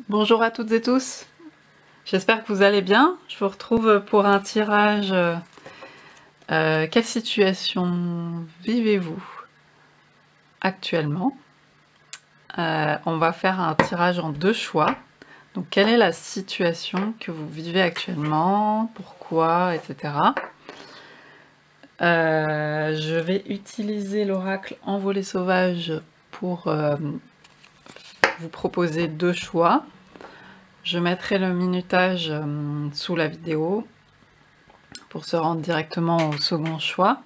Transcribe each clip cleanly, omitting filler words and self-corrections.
Bonjour à toutes et tous, j'espère que vous allez bien. Je vous retrouve pour un tirage. Quelle situation vivez-vous actuellement? On va faire un tirage en deux choix. Donc quelle est la situation que vous vivez actuellement, pourquoi, etc. Je vais utiliser l'oracle Envolée sauvage pour vous proposer deux choix. Je mettrai le minutage sous la vidéo pour se rendre directement au second choix.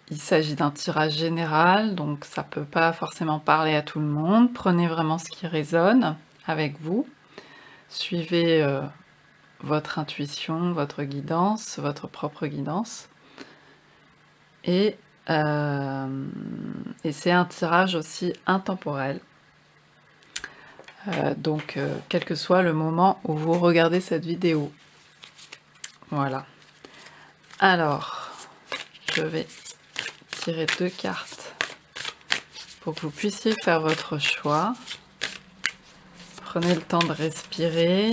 Il s'agit d'un tirage général, donc ça ne peut pas forcément parler à tout le monde. Prenez vraiment ce qui résonne avec vous. Suivez votre intuition, votre guidance, votre propre guidance. Et c'est un tirage aussi intemporel. Donc, quel que soit le moment où vous regardez cette vidéo. Voilà. Alors, je vais tirer deux cartes pour que vous puissiez faire votre choix. Prenez le temps de respirer.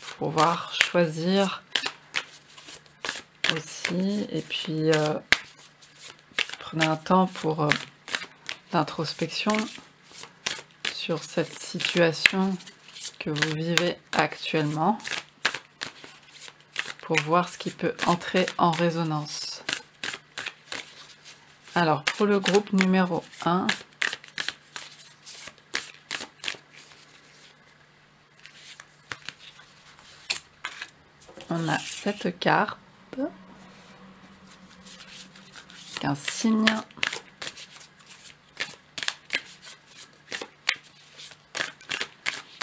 Pour pouvoir choisir aussi. Et puis, prenez un temps pour l'introspection sur cette situation que vous vivez actuellement, pour voir ce qui peut entrer en résonance. Alors, pour le groupe numéro 1, on a cette carte, un signe.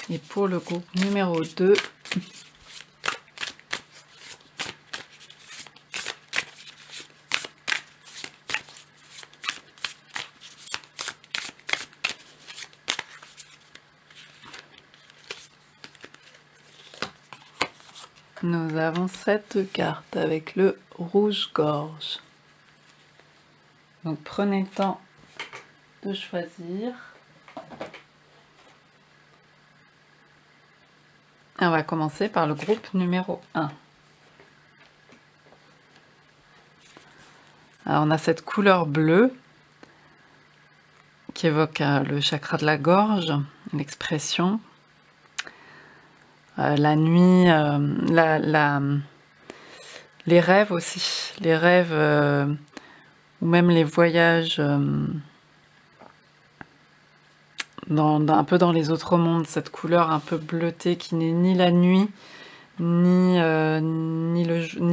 Et pour le groupe numéro 2, nous avons cette carte avec le rouge-gorge. Donc prenez le temps de choisir. On va commencer par le groupe numéro 1. Alors on a cette couleur bleue qui évoque le chakra de la gorge, l'expression. La nuit, les rêves aussi, les rêves ou même les voyages un peu dans les autres mondes, cette couleur un peu bleutée qui n'est ni la nuit, ni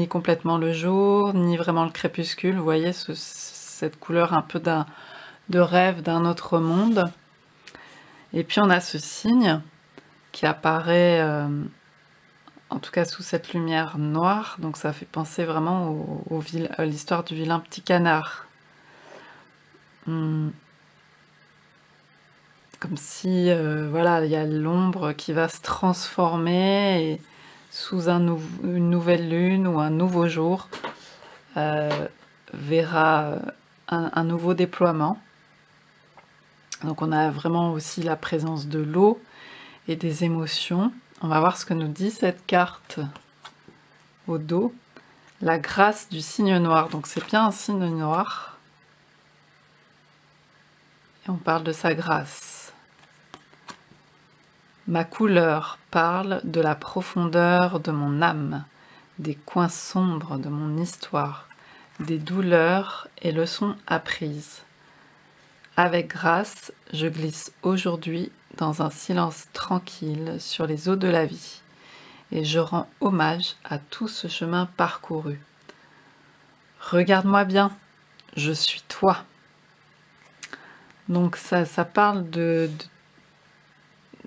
complètement le jour, ni vraiment le crépuscule. Vous voyez cette couleur un peu de rêve d'un autre monde. Et puis on a ce signe qui apparaît, en tout cas sous cette lumière noire, donc ça fait penser vraiment à l'histoire du vilain petit canard. Comme si, voilà, il y a l'ombre qui va se transformer et sous une nouvelle lune ou un nouveau jour, verra un nouveau déploiement. Donc on a vraiment aussi la présence de l'eau et des émotions. On va voir ce que nous dit cette carte au dos. La grâce du signe noir. Donc c'est bien un signe noir. Et on parle de sa grâce. Ma couleur parle de la profondeur de mon âme, des coins sombres de mon histoire, des douleurs et leçons apprises. Avec grâce, je glisse aujourd'hui dans un silence tranquille sur les eaux de la vie, et je rends hommage à tout ce chemin parcouru. Regarde-moi bien, je suis toi. Donc ça parle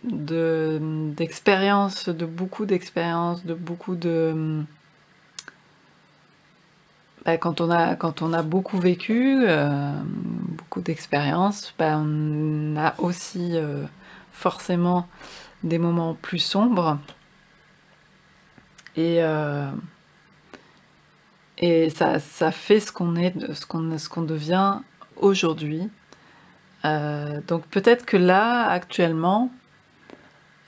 d'expérience, de beaucoup d'expériences, de beaucoup de... quand on a beaucoup vécu, beaucoup d'expériences, on a aussi forcément des moments plus sombres. Et ça fait ce qu'on est, ce qu'on devient aujourd'hui. Donc peut-être que là, actuellement,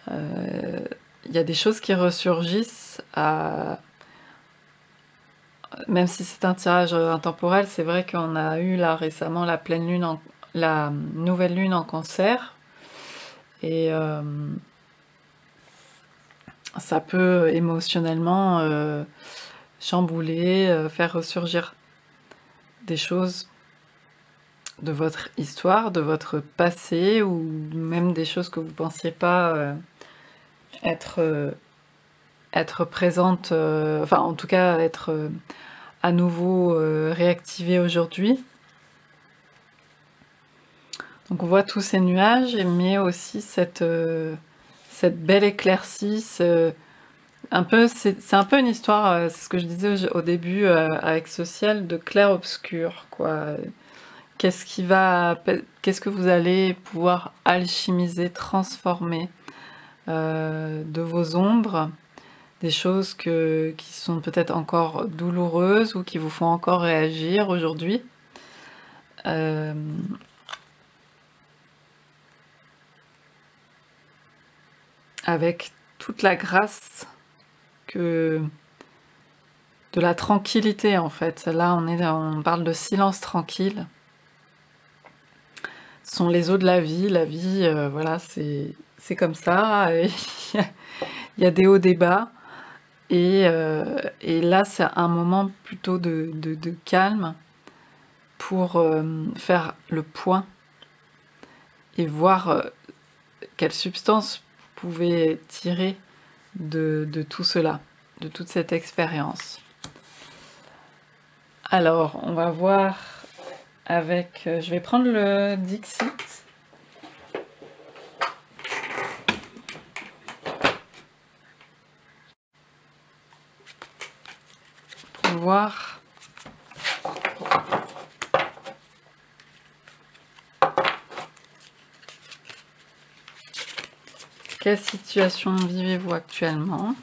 il y a des choses qui ressurgissent, même si c'est un tirage intemporel. C'est vrai qu'on a eu là récemment la pleine lune, la nouvelle lune en Cancer, et ça peut émotionnellement chambouler, faire ressurgir des choses de votre histoire, de votre passé, ou même des choses que vous ne pensiez pas être présentes, enfin en tout cas être à nouveau réactivées aujourd'hui. Donc on voit tous ces nuages, mais aussi cette belle éclaircie. C'est un peu une histoire, c'est ce que je disais au début, avec ce ciel de clair-obscur, quoi. Qu'est-ce que vous allez pouvoir alchimiser, transformer de vos ombres, des choses qui sont peut-être encore douloureuses ou qui vous font encore réagir aujourd'hui. Avec toute la grâce de la tranquillité, en fait. Là, on parle de silence tranquille. Ce sont les eaux de la vie. La vie, voilà, c'est comme ça. Et il y a des hauts, des bas. Et là, c'est un moment plutôt de calme pour faire le point et voir quelle substance vous pouvez tirer de tout cela, de toute cette expérience. Alors, on va voir avec... je vais prendre le Dixit. Pour voir quelle situation vivez-vous actuellement.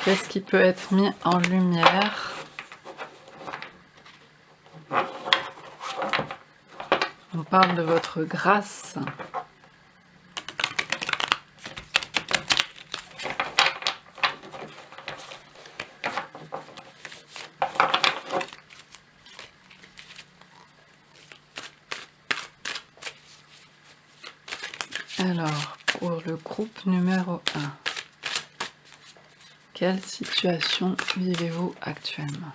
Qu'est-ce qui peut être mis en lumière? On parle de votre grâce. Alors, pour le groupe numéro 1, quelle situation vivez-vous actuellement?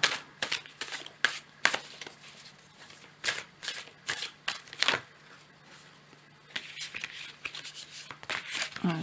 Alors.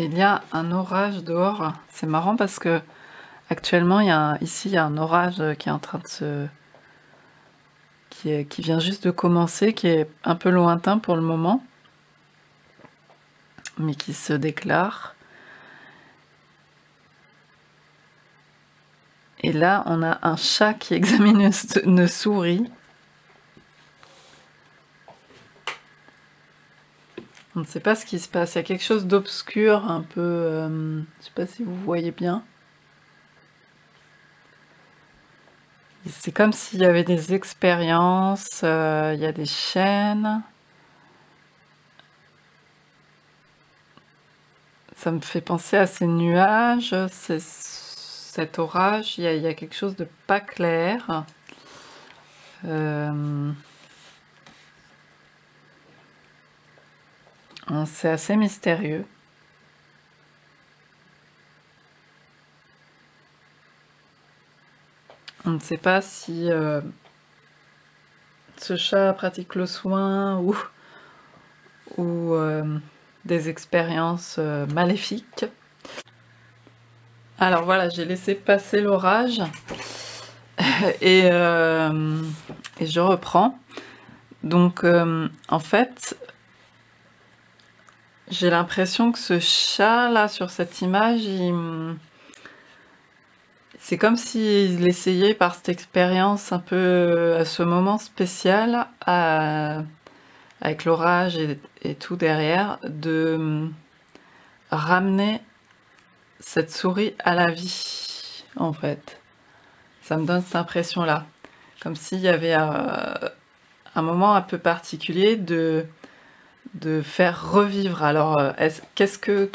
Il y a un orage dehors. C'est marrant parce que actuellement, ici, il y a un orage qui est en train de qui vient juste de commencer, qui est un peu lointain pour le moment, mais qui se déclare. Et là, on a un chat qui examine une souris. On ne sait pas ce qui se passe. Il y a quelque chose d'obscur, un peu... je ne sais pas si vous voyez bien. C'est comme s'il y avait des expériences, il y a des chaînes. Ça me fait penser à ces nuages, cet orage. Il y a quelque chose de pas clair. C'est assez mystérieux. On ne sait pas si ce chat pratique le soin ou des expériences maléfiques. Alors voilà, j'ai laissé passer l'orage et je reprends. Donc en fait, j'ai l'impression que ce chat là sur cette image, c'est comme s'il essayait par cette expérience un peu à ce moment spécial, avec l'orage et tout derrière, de ramener cette souris à la vie, en fait. Ça me donne cette impression-là. Comme s'il y avait un moment un peu particulier de faire revivre. Alors, qu'est-ce que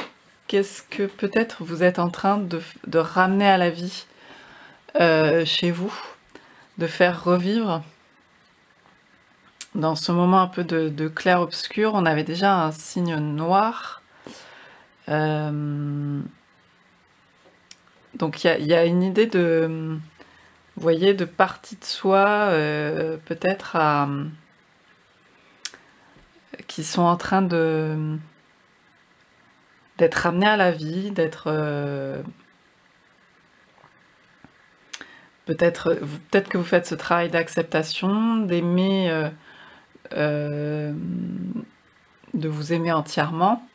peut-être vous êtes en train de ramener à la vie chez vous, de faire revivre dans ce moment un peu de clair-obscur? On avait déjà un signe noir. Donc il y a une idée de, vous voyez, de partie de soi, peut-être qui sont en train d'être ramenés à la vie, d'être peut-être que vous faites ce travail d'acceptation, d'aimer, de vous aimer entièrement,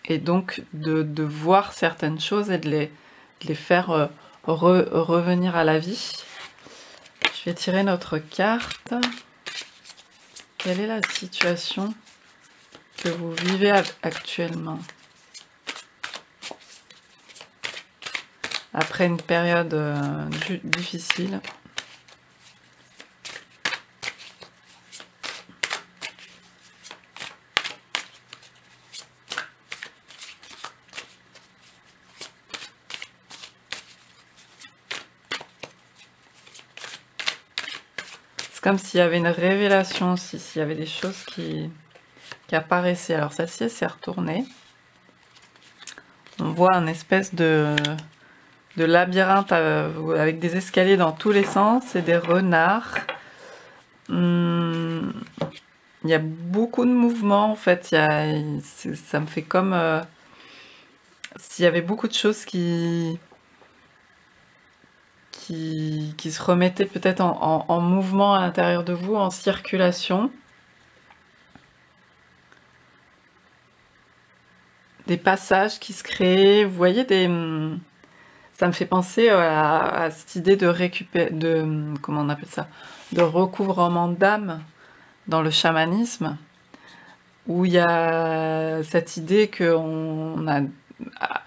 et donc de voir certaines choses et de les faire revenir à la vie. Je vais tirer notre carte. Quelle est la situation que vous vivez actuellement? Après une période difficile. C'est comme s'il y avait une révélation aussi, s'il y avait des choses qui apparaissaient. Alors celle-ci s'est retournée. On voit un espèce de labyrinthe avec des escaliers dans tous les sens et des renards. Il y a beaucoup de mouvements en fait. Ça me fait comme s'il y avait beaucoup de choses qui se remettaient peut-être en mouvement à l'intérieur de vous, en circulation. Des passages qui se créent, vous voyez, ça me fait penser à cette idée comment on appelle ça, de recouvrement d'âme dans le chamanisme, où il y a cette idée qu'on a,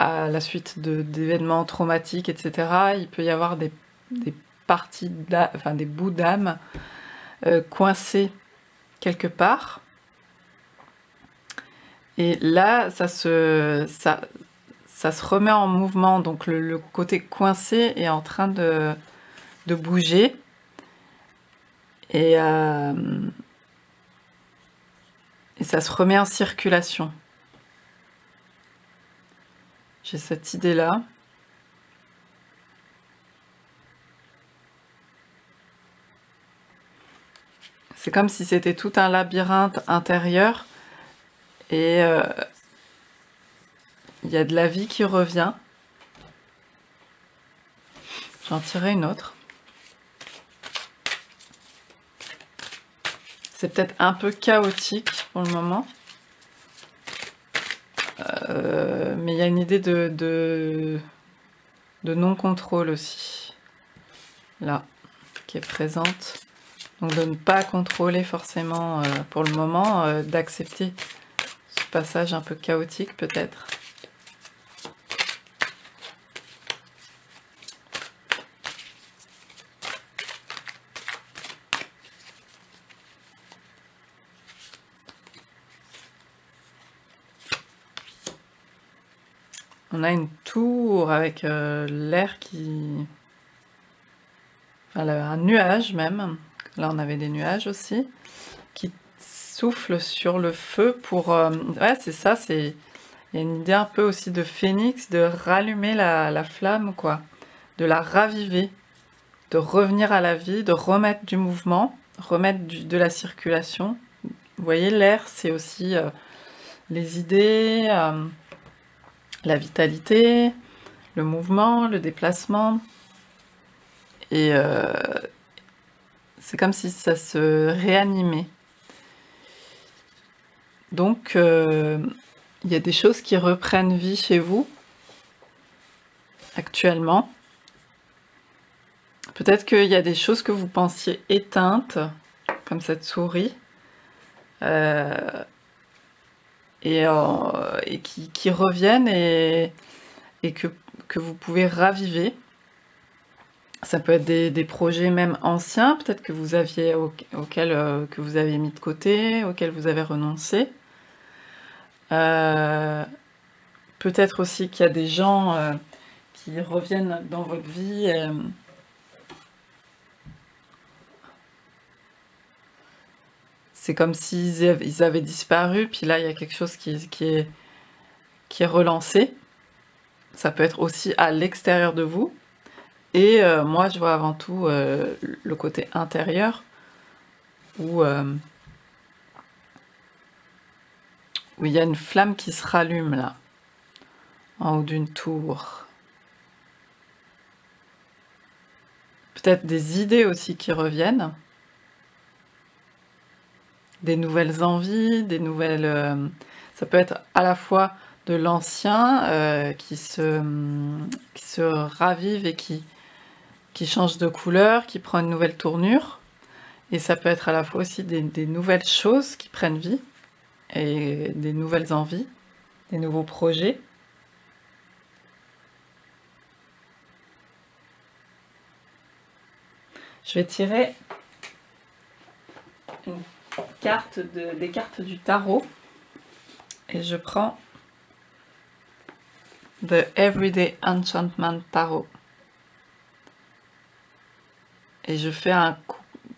à la suite d'événements traumatiques, etc., il peut y avoir des parties, enfin des bouts d'âme coincés quelque part. Et là, ça se remet en mouvement, donc le côté coincé est en train de bouger. Et ça se remet en circulation. J'ai cette idée-là. C'est comme si c'était tout un labyrinthe intérieur. Et il y a de la vie qui revient. J'en tirerai une autre. C'est peut-être un peu chaotique pour le moment. Mais il y a une idée de non-contrôle aussi. Là, qui est présente. Donc de ne pas contrôler forcément pour le moment, d'accepter ce passage un peu chaotique peut-être. On a une tour avec l'air qui... Enfin, un nuage même. Là, on avait des nuages aussi. Qui soufflent sur le feu pour... ouais, c'est ça, c'est... Il y a une idée un peu aussi de phénix, de rallumer la flamme, quoi. De la raviver. de revenir à la vie, de remettre du mouvement, remettre de la circulation. Vous voyez, l'air, c'est aussi les idées, la vitalité, le mouvement, le déplacement. Et c'est comme si ça se réanimait. Donc, il y a des choses qui reprennent vie chez vous, actuellement. Peut-être qu'il y a des choses que vous pensiez éteintes, comme cette souris, et qui reviennent et que vous pouvez raviver. Ça peut être des projets même anciens, peut-être que vous aviez auxquels que vous avez mis de côté, auxquels vous avez renoncé. Peut-être aussi qu'il y a des gens qui reviennent dans votre vie. C'est comme s'ils avaient disparu, puis là il y a quelque chose qui est relancé. Ça peut être aussi à l'extérieur de vous. Et moi je vois avant tout le côté intérieur où il y a une flamme qui se rallume là, en haut d'une tour. Peut-être des idées aussi qui reviennent, des nouvelles envies, des nouvelles... ça peut être à la fois de l'ancien qui se ravive et qui change de couleur, qui prend une nouvelle tournure. Et ça peut être à la fois aussi des nouvelles choses qui prennent vie, et des nouvelles envies, des nouveaux projets. Je vais tirer des cartes du tarot et je prends The Everyday Enchantment Tarot. Et je fais un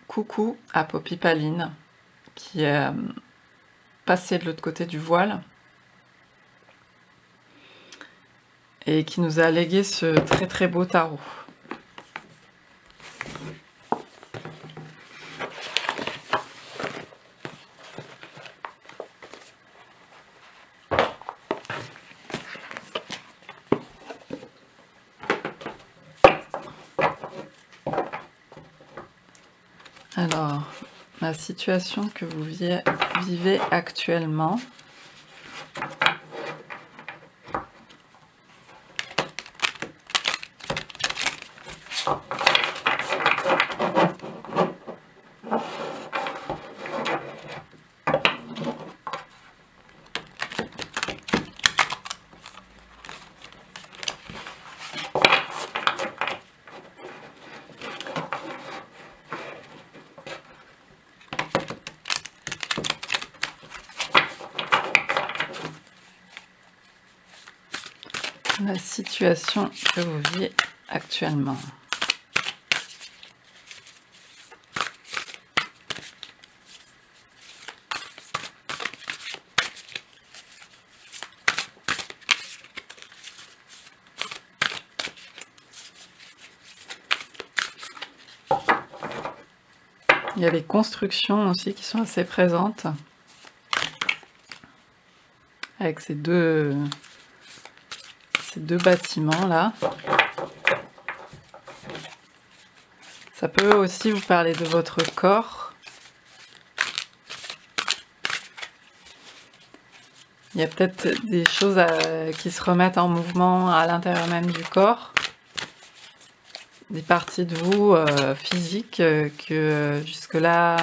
coucou à Poppy Paline qui est passée de l'autre côté du voile et qui nous a légué ce très très beau tarot. Alors, la situation que vous vivez actuellement. La situation que vous vivez actuellement. Il y a les constructions aussi qui sont assez présentes avec ces deux bâtiments là. Ça peut aussi vous parler de votre corps. Il y a peut-être des choses qui se remettent en mouvement à l'intérieur même du corps. Des parties de vous physiques que jusque-là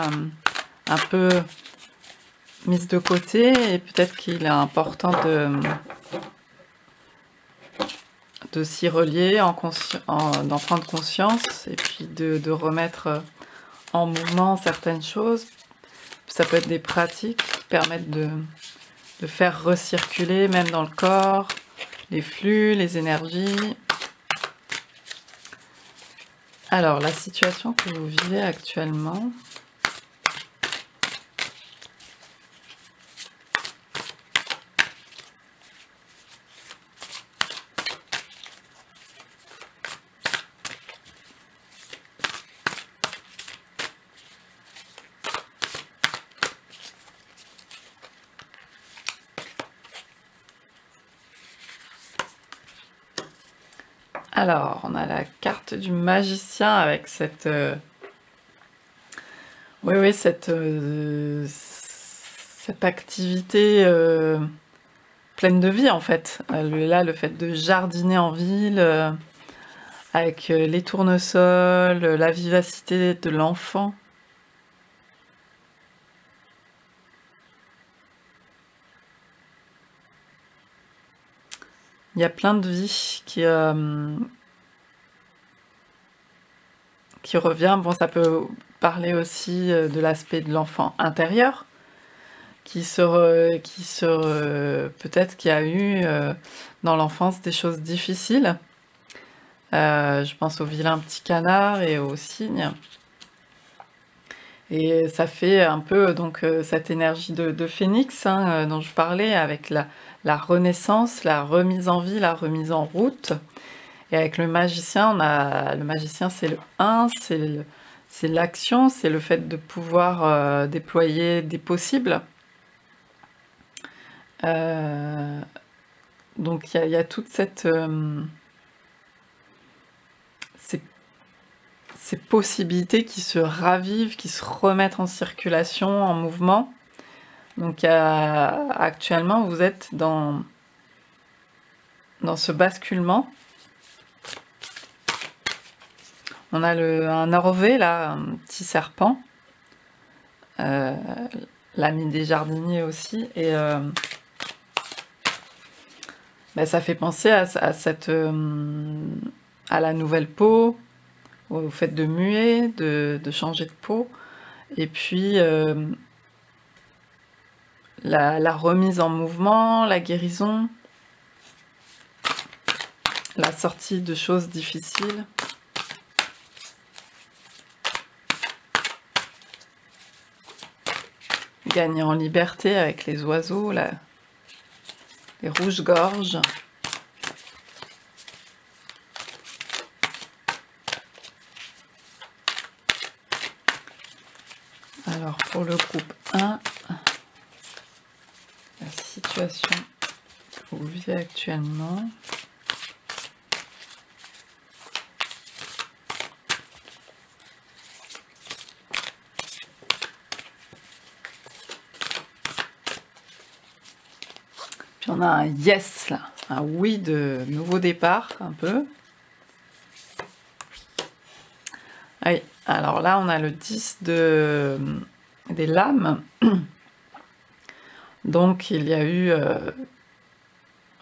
un peu mises de côté, et peut-être qu'il est important de s'y relier, d'en prendre conscience et puis de remettre en mouvement certaines choses. Ça peut être des pratiques qui permettent de faire recirculer même dans le corps les flux, les énergies. Alors, la situation que vous vivez actuellement, Alors, on a la carte du magicien avec cette... oui, cette activité pleine de vie, en fait. Là, le fait de jardiner en ville, avec les tournesols, la vivacité de l'enfant. Il y a plein de vie qui revient. Bon, ça peut parler aussi de l'aspect de l'enfant intérieur, peut-être qu'il y a eu dans l'enfance des choses difficiles. Je pense au vilain petit canard et au cygne. Et ça fait un peu donc cette énergie de phénix dont je parlais, avec la renaissance, la remise en vie, la remise en route. Et avec le magicien, le magicien c'est le 1, c'est l'action, c'est le fait de pouvoir déployer des possibles. Donc il y a toute cette... ces possibilités qui se ravivent, qui se remettent en circulation, en mouvement. Donc actuellement, vous êtes dans ce basculement. On a un orvé, là, un petit serpent, l'ami des jardiniers aussi, et ça fait penser à la nouvelle peau, au fait de muer, de changer de peau, et puis la remise en mouvement, la guérison, la sortie de choses difficiles. Gagner en liberté avec les oiseaux, les rouges-gorges. Alors pour le groupe 1, la situation que vous vivez actuellement. Puis on a un yes là, un oui de nouveau départ un peu. Oui, alors là on a le 10 des lames. Donc il y a eu...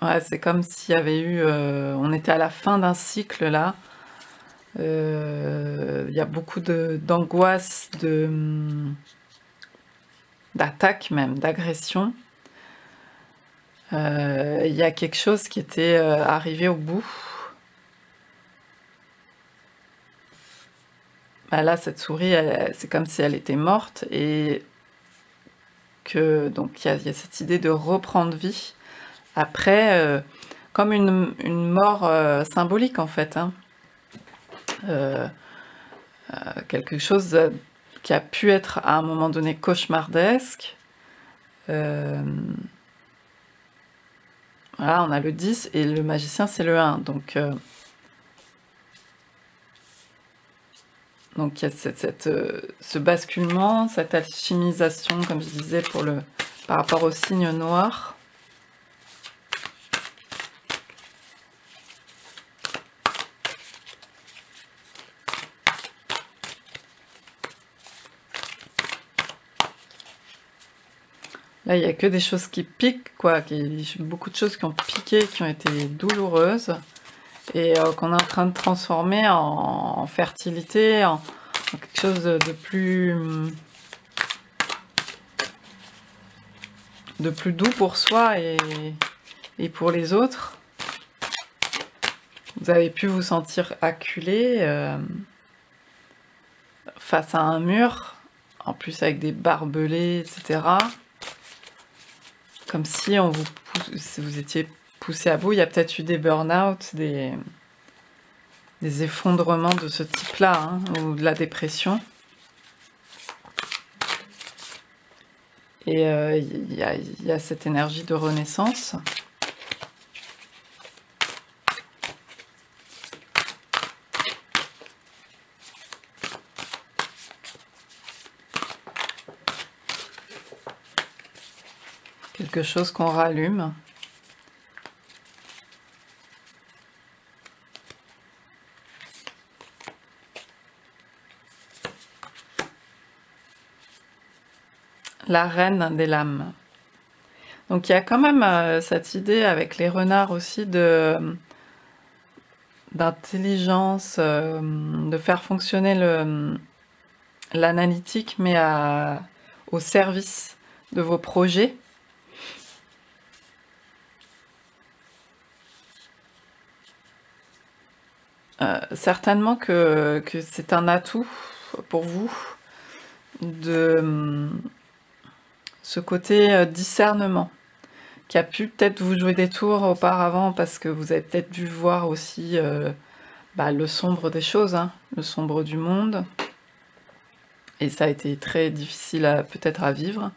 ouais, c'est comme s'il y avait eu... on était à la fin d'un cycle là. Il y a beaucoup d'angoisse, d'attaque même, d'agression. Il y a quelque chose qui était arrivé au bout. Là, cette souris, c'est comme si elle était morte, et que donc il y a cette idée de reprendre vie après, comme une mort symbolique en fait. Quelque chose qui a pu être à un moment donné cauchemardesque. Voilà, on a le 10 et le magicien c'est le 1. Donc il y a ce basculement, cette alchimisation, comme je disais, par rapport au signe noir. Là, il n'y a que des choses qui piquent, quoi. Beaucoup de choses qui ont piqué, qui ont été douloureuses, et qu'on est en train de transformer en fertilité, en quelque chose de plus doux pour soi et pour les autres. Vous avez pu vous sentir acculé face à un mur, en plus avec des barbelés, etc. Comme si si vous étiez poussé à bout. Il y a peut-être eu des burn-out, des effondrements de ce type-là, ou de la dépression. Et il y a cette énergie de renaissance. quelque chose qu'on rallume. La reine des lames. Donc il y a quand même cette idée avec les renards aussi d'intelligence, de faire fonctionner l'analytique, mais au service de vos projets. Certainement que c'est un atout pour vous de ce côté discernement, qui a pu peut-être vous jouer des tours auparavant parce que vous avez peut-être dû voir aussi le sombre des choses, hein, le sombre du monde, et ça a été très difficile peut-être à vivre.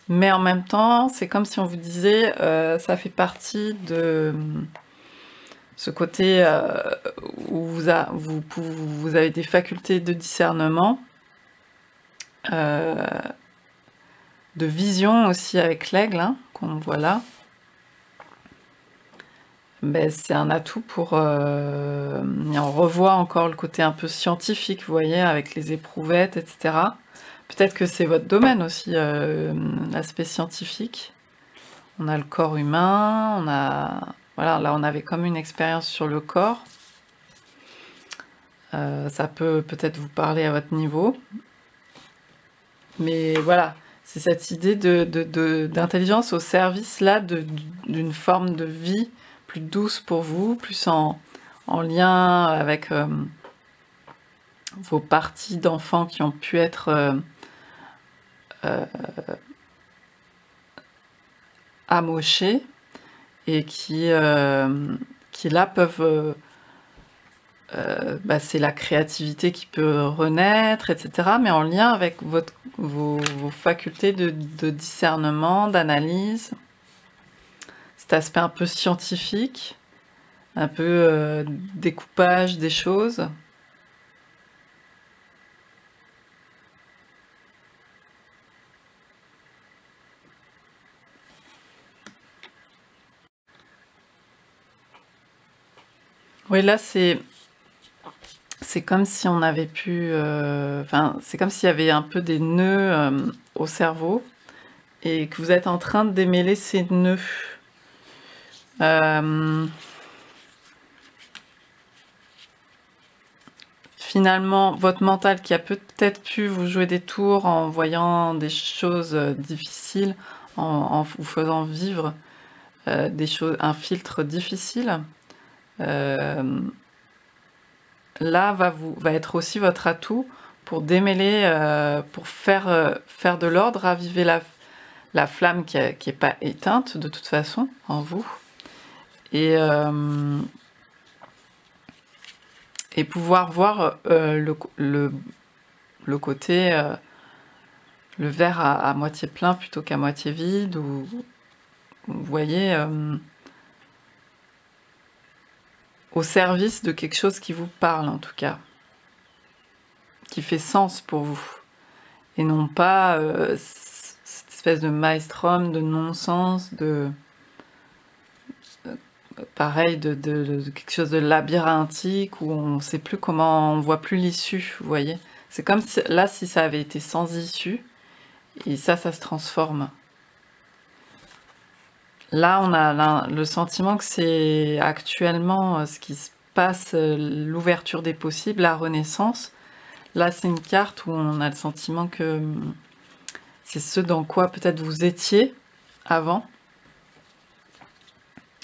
Mais en même temps, c'est comme si on vous disait, ça fait partie de ce côté où vous avez des facultés de discernement, de vision aussi avec l'aigle, hein, qu'on voit là. Ben, c'est un atout pour... et on revoit encore le côté un peu scientifique, vous voyez, avec les éprouvettes, etc. Peut-être que c'est votre domaine aussi, l'aspect scientifique. On a le corps humain, on a... Voilà, là on avait comme une expérience sur le corps. Ça peut peut-être vous parler à votre niveau. Mais voilà, c'est cette idée d'intelligence au service là d'une forme de vie plus douce pour vous, plus en lien avec vos parties d'enfants qui ont pu être amochées et qui là peuvent... c'est la créativité qui peut renaître, etc. Mais en lien avec vos facultés de discernement, d'analyse, cet aspect un peu scientifique, un peu découpage des choses. Oui, là c'est comme si on avait pu... c'est comme s'il y avait un peu des nœuds au cerveau et que vous êtes en train de démêler ces nœuds. Finalement, votre mental qui a peut-être pu vous jouer des tours en voyant des choses difficiles, en vous faisant vivre des choses, un filtre difficile, là va être aussi votre atout pour démêler, pour faire de l'ordre, raviver la flamme qui est pas éteinte de toute façon en vous, et pouvoir voir le côté, le verre à moitié plein plutôt qu'à moitié vide, ou vous voyez, au service de quelque chose qui vous parle en tout cas, qui fait sens pour vous, et non pas cette espèce de maelstrom, de non-sens, pareil, de quelque chose de labyrinthique où on ne sait plus comment, on voit plus l'issue, vous voyez. C'est comme si, là, si ça avait été sans issue, et ça se transforme. Là, on a le sentiment que c'est actuellement ce qui se passe, l'ouverture des possibles, la renaissance. Là, c'est une carte où on a le sentiment que c'est ce dans quoi peut-être vous étiez avant.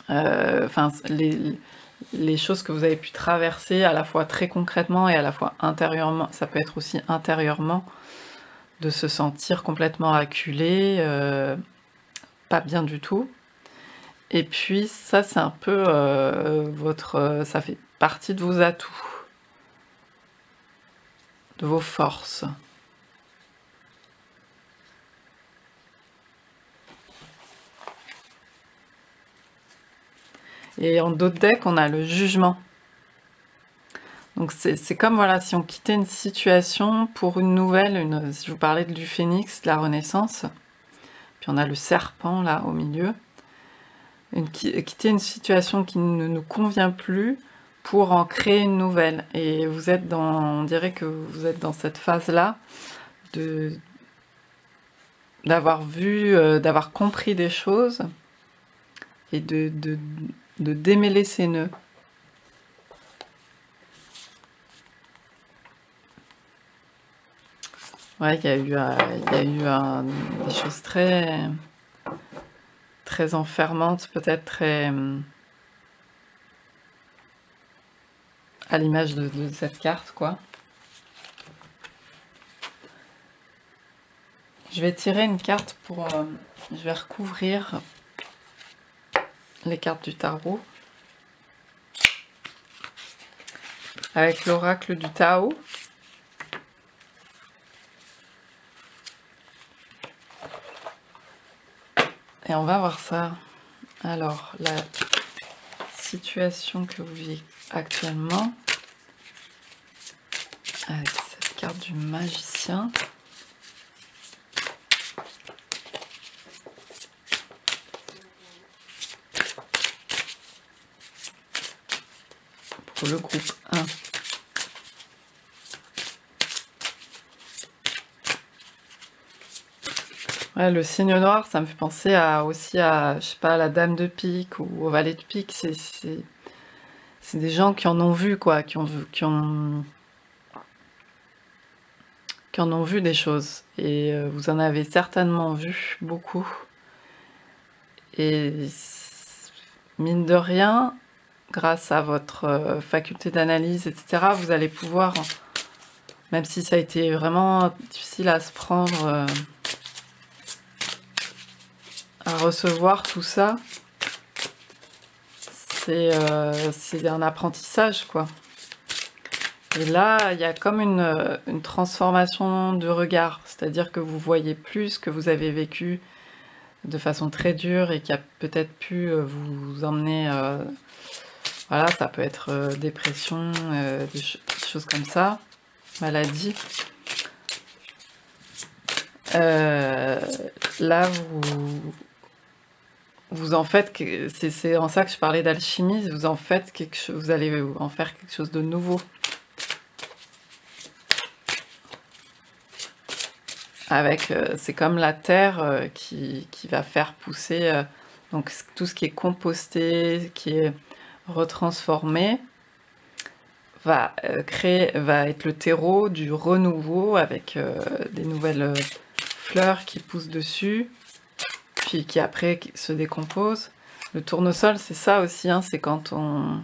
Les choses que vous avez pu traverser à la fois très concrètement et à la fois intérieurement, ça peut être aussi intérieurement, de se sentir complètement acculé, pas bien du tout. Et puis ça, c'est un peu ça fait partie de vos atouts, de vos forces. Et en dos de deck, on a le jugement. Donc c'est comme, voilà, si on quittait une situation pour une nouvelle, si je vous parlais du phénix, de la renaissance, Puis on a le serpent là au milieu. Quitter une situation qui ne nous convient plus pour en créer une nouvelle. Et vous êtes on dirait que vous êtes dans cette phase-là d'avoir vu, d'avoir compris des choses et de démêler ces nœuds. Ouais, il y a eu des choses très enfermantes, peut-être très à l'image de cette carte, quoi. Je vais tirer une carte pour... je vais recouvrir les cartes du tarot avec l'oracle du Tao. Et on va voir ça. Alors, la situation que vous vivez actuellement avec cette carte du magicien. Pour le groupe 1. Ouais, le signe noir, ça me fait penser aussi à, je sais pas, à la dame de pique ou au valet de pique. C'est des gens qui en ont vu, quoi, qui en ont vu des choses. Et vous en avez certainement vu beaucoup. Et mine de rien, grâce à votre faculté d'analyse, etc., vous allez pouvoir, même si ça a été vraiment difficile à se prendre, à recevoir tout ça, c'est un apprentissage, quoi. Et là, il y a comme une transformation de regard, c'est-à-dire que vous voyez plus ce que vous avez vécu de façon très dure et qui a peut-être pu vous emmener... voilà, ça peut être dépression, des choses comme ça, maladie. Là, vous en faites, c'est en ça que je parlais d'alchimie, vous en faites quelque chose, vous allez en faire quelque chose de nouveau. Avec, c'est comme la terre qui va faire pousser donc tout ce qui est composté, qui est retransformé, va être le terreau du renouveau avec des nouvelles fleurs qui poussent dessus, puis qui après se décomposent. Le tournesol, c'est ça aussi, hein, c'est quand on...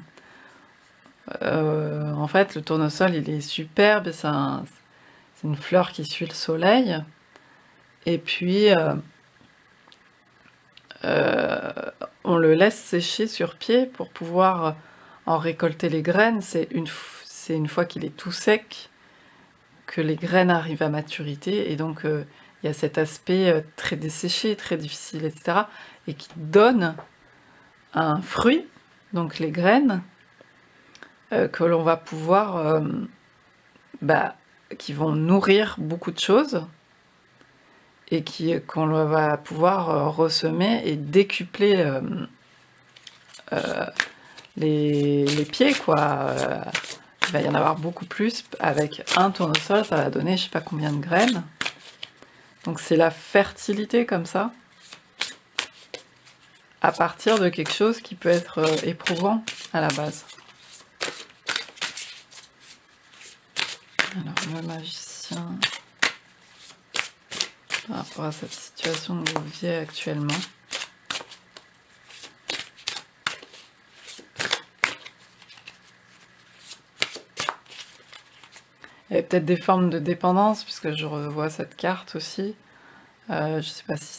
en fait, le tournesol, il est superbe, c'est une fleur qui suit le soleil, et puis on le laisse sécher sur pied pour pouvoir en récolter les graines. C'est une fois qu'il est tout sec que les graines arrivent à maturité, et donc il y a cet aspect très desséché, très difficile, etc., et qui donne un fruit, donc les graines, que l'on va pouvoir, qui vont nourrir beaucoup de choses, et qu'on va pouvoir ressemer et décupler les pieds, quoi. Il va y en avoir beaucoup plus. Avec un tournesol, ça va donner je sais pas combien de graines. Donc c'est la fertilité comme ça, à partir de quelque chose qui peut être éprouvant à la base. Alors le magicien, par rapport à cette situation que vous vivez actuellement. Il y a peut-être des formes de dépendance, puisque je revois cette carte aussi. Je ne sais pas si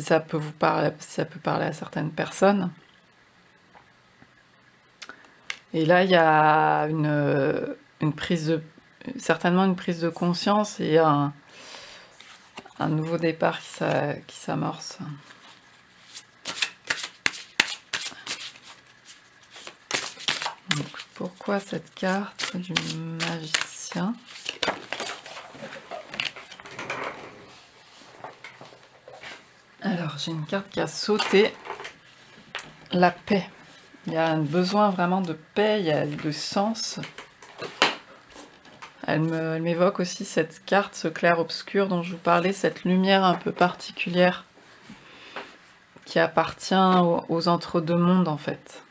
ça peut vous parler, si ça peut parler à certaines personnes. Et là, il y a certainement une prise de conscience et un nouveau départ qui s'amorce. Donc, pourquoi cette carte du magicien? Alors, j'ai une carte qui a sauté. La paix. Il y a un besoin vraiment de paix, il y a de sens. Elle m'évoque aussi cette carte, ce clair-obscur dont je vous parlais, cette lumière un peu particulière qui appartient aux entre-deux-mondes en fait.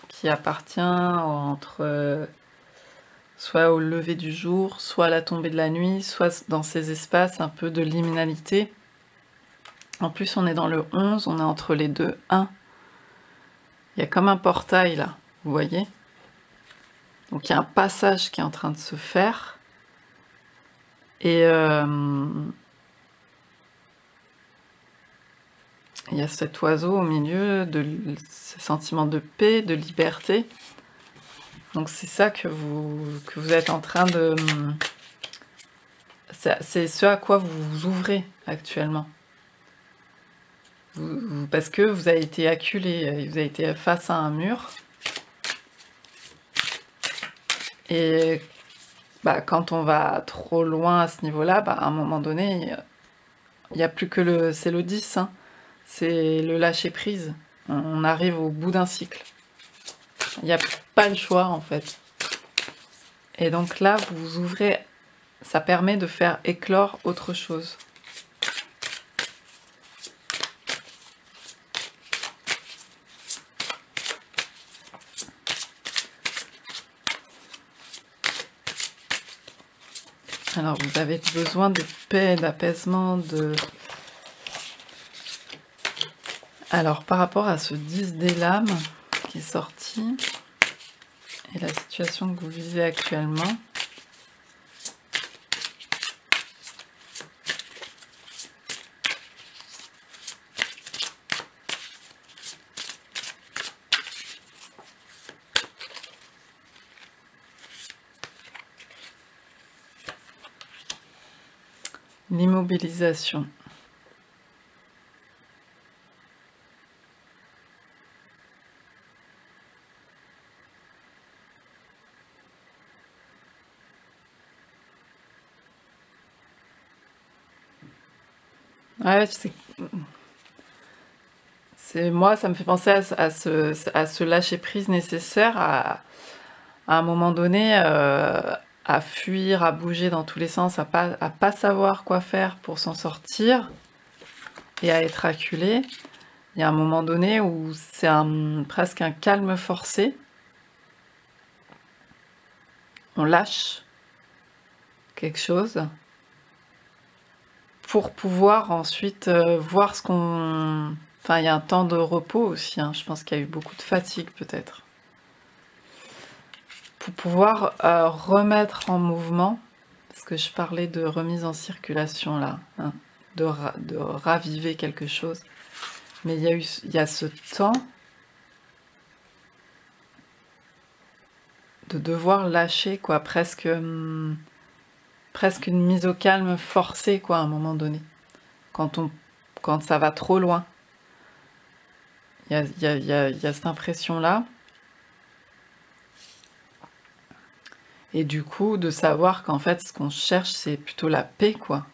Qui appartient entre soit au lever du jour, soit à la tombée de la nuit, soit dans ces espaces un peu de liminalité. En plus, on est dans le 11, on est entre les deux 1. Il y a comme un portail là, vous voyez? Donc il y a un passage qui est en train de se faire. Et il y a cet oiseau au milieu de ce sentiment de paix, de liberté. Donc c'est ça que vous êtes en train de... C'est ce à quoi vous vous ouvrez actuellement. Parce que vous avez été acculé, vous avez été face à un mur. Et bah, quand on va trop loin à ce niveau-là, bah, à un moment donné, il n'y a plus que le... C'est le 10, hein. C'est le lâcher-prise. On arrive au bout d'un cycle. Il n'y a pas le choix, en fait. Et donc là, vous vous ouvrez... Ça permet de faire éclore autre chose. Alors, vous avez besoin de paix, d'apaisement, de... Alors, par rapport à ce 10 des lames qui est sorti, et la situation que vous vivez actuellement, l'immobilisation. Ouais, moi, ça me fait penser à ce lâcher-prise nécessaire à un moment donné, à fuir, à bouger dans tous les sens, à pas savoir quoi faire pour s'en sortir et à être acculé. Il y a un moment donné où c'est presque un calme forcé. On lâche quelque chose pour pouvoir ensuite voir ce qu'on... Enfin, il y a un temps de repos aussi, hein. Je pense qu'il y a eu beaucoup de fatigue peut-être. Pour pouvoir remettre en mouvement, parce que je parlais de remise en circulation là, hein, de raviver quelque chose. Mais il y a ce temps de devoir lâcher, quoi, presque une mise au calme forcée, quoi, à un moment donné. Quand ça va trop loin. Il y a cette impression-là. Et du coup, de savoir qu'en fait, ce qu'on cherche, c'est plutôt la paix, quoi.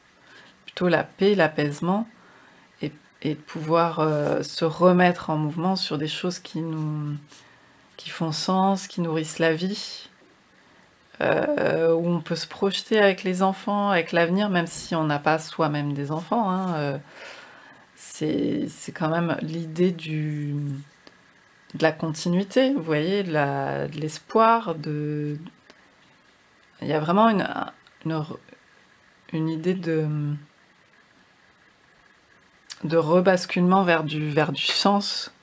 Plutôt la paix, l'apaisement. Et de pouvoir se remettre en mouvement sur des choses qui font sens, qui nourrissent la vie, où on peut se projeter avec les enfants, avec l'avenir, même si on n'a pas soi-même des enfants, hein, c'est quand même l'idée de la continuité, vous voyez, de l'espoir, il y a vraiment une idée de rebasculement vers du sens.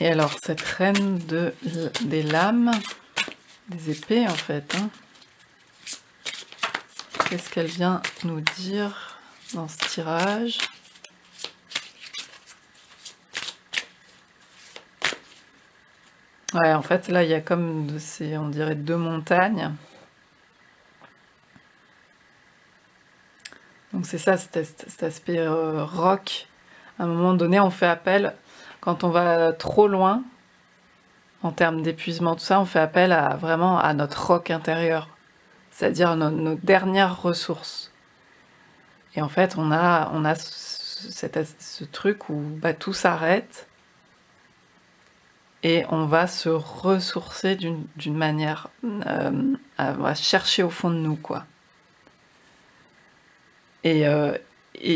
Et alors, cette reine des lames, des épées en fait, hein, qu'est-ce qu'elle vient nous dire dans ce tirage? Ouais, en fait, là, il y a comme, on dirait, deux montagnes. Donc c'est ça, cet aspect rock. À un moment donné, on fait appel, quand on va trop loin, en termes d'épuisement, tout ça, on fait appel à vraiment à notre roc intérieur, c'est-à-dire nos dernières ressources. Et en fait, on a ce truc où bah, tout s'arrête et on va se ressourcer d'une manière, on va chercher au fond de nous, quoi. Et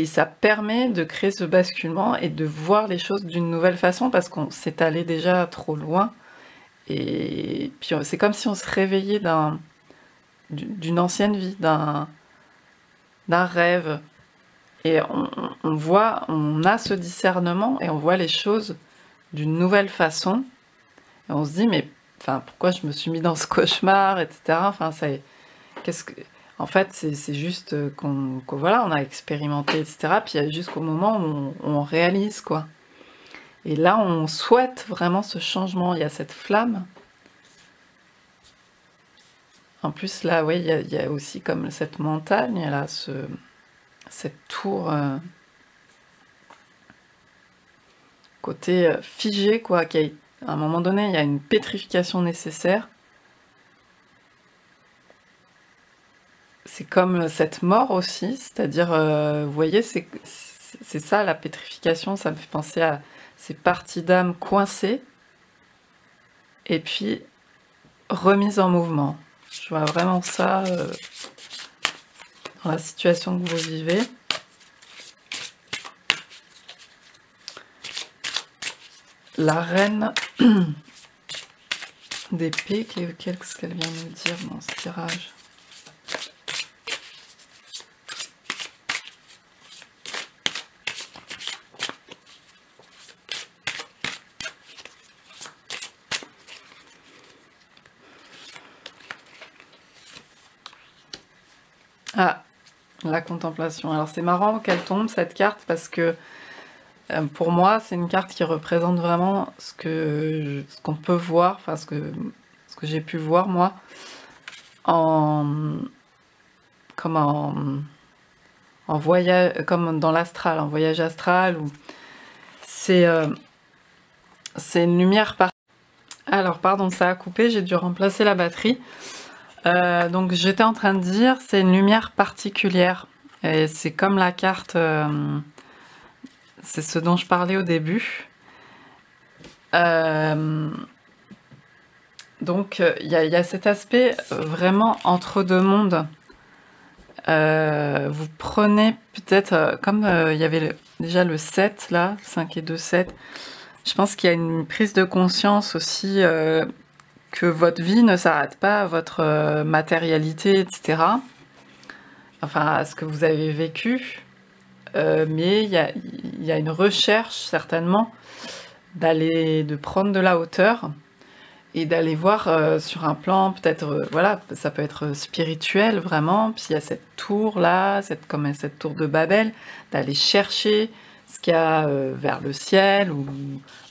ça permet de créer ce basculement et de voir les choses d'une nouvelle façon parce qu'on s'est allé déjà trop loin. Et puis c'est comme si on se réveillait d'une ancienne vie, d'un rêve. Et on voit, on a ce discernement et on voit les choses d'une nouvelle façon. Et on se dit, mais enfin, pourquoi je me suis mis dans ce cauchemar, etc. Enfin, en fait, c'est juste voilà, on a expérimenté, etc. Puis il y a jusqu'au moment où on réalise, quoi. Et là, on souhaite vraiment ce changement. Il y a cette flamme. En plus, là, oui, il y a aussi comme cette montagne, là, cette tour côté figé, quoi, à un moment donné, il y a une pétrification nécessaire. C'est comme cette mort aussi, c'est-à-dire, vous voyez, c'est ça la pétrification, ça me fait penser à ces parties d'âme coincées, et puis remise en mouvement. Je vois vraiment ça dans la situation que vous vivez. La reine d'épée, qu'est-ce qu'elle vient nous dire dans ce tirage? Ah, la contemplation. Alors c'est marrant qu'elle tombe cette carte parce que pour moi c'est une carte qui représente vraiment ce qu'on peut voir, enfin ce que j'ai pu voir moi comme voyage, comme dans l'astral, en voyage astral, où c'est une lumière par... Alors pardon, ça a coupé, j'ai dû remplacer la batterie. Donc j'étais en train de dire, c'est une lumière particulière. Et c'est comme la carte, c'est ce dont je parlais au début. Donc il y a cet aspect vraiment entre deux mondes. Vous prenez peut-être, comme il y avait déjà le 7 là, 5 et 2, 7, je pense qu'il y a une prise de conscience aussi que votre vie ne s'arrête pas à votre matérialité, etc. Enfin, à ce que vous avez vécu. Mais il y a une recherche, certainement, de prendre de la hauteur et d'aller voir sur un plan, peut-être, voilà, ça peut être spirituel, vraiment. Puis il y a cette tour-là, comme cette tour de Babel, d'aller chercher ce qu'il y a vers le ciel ou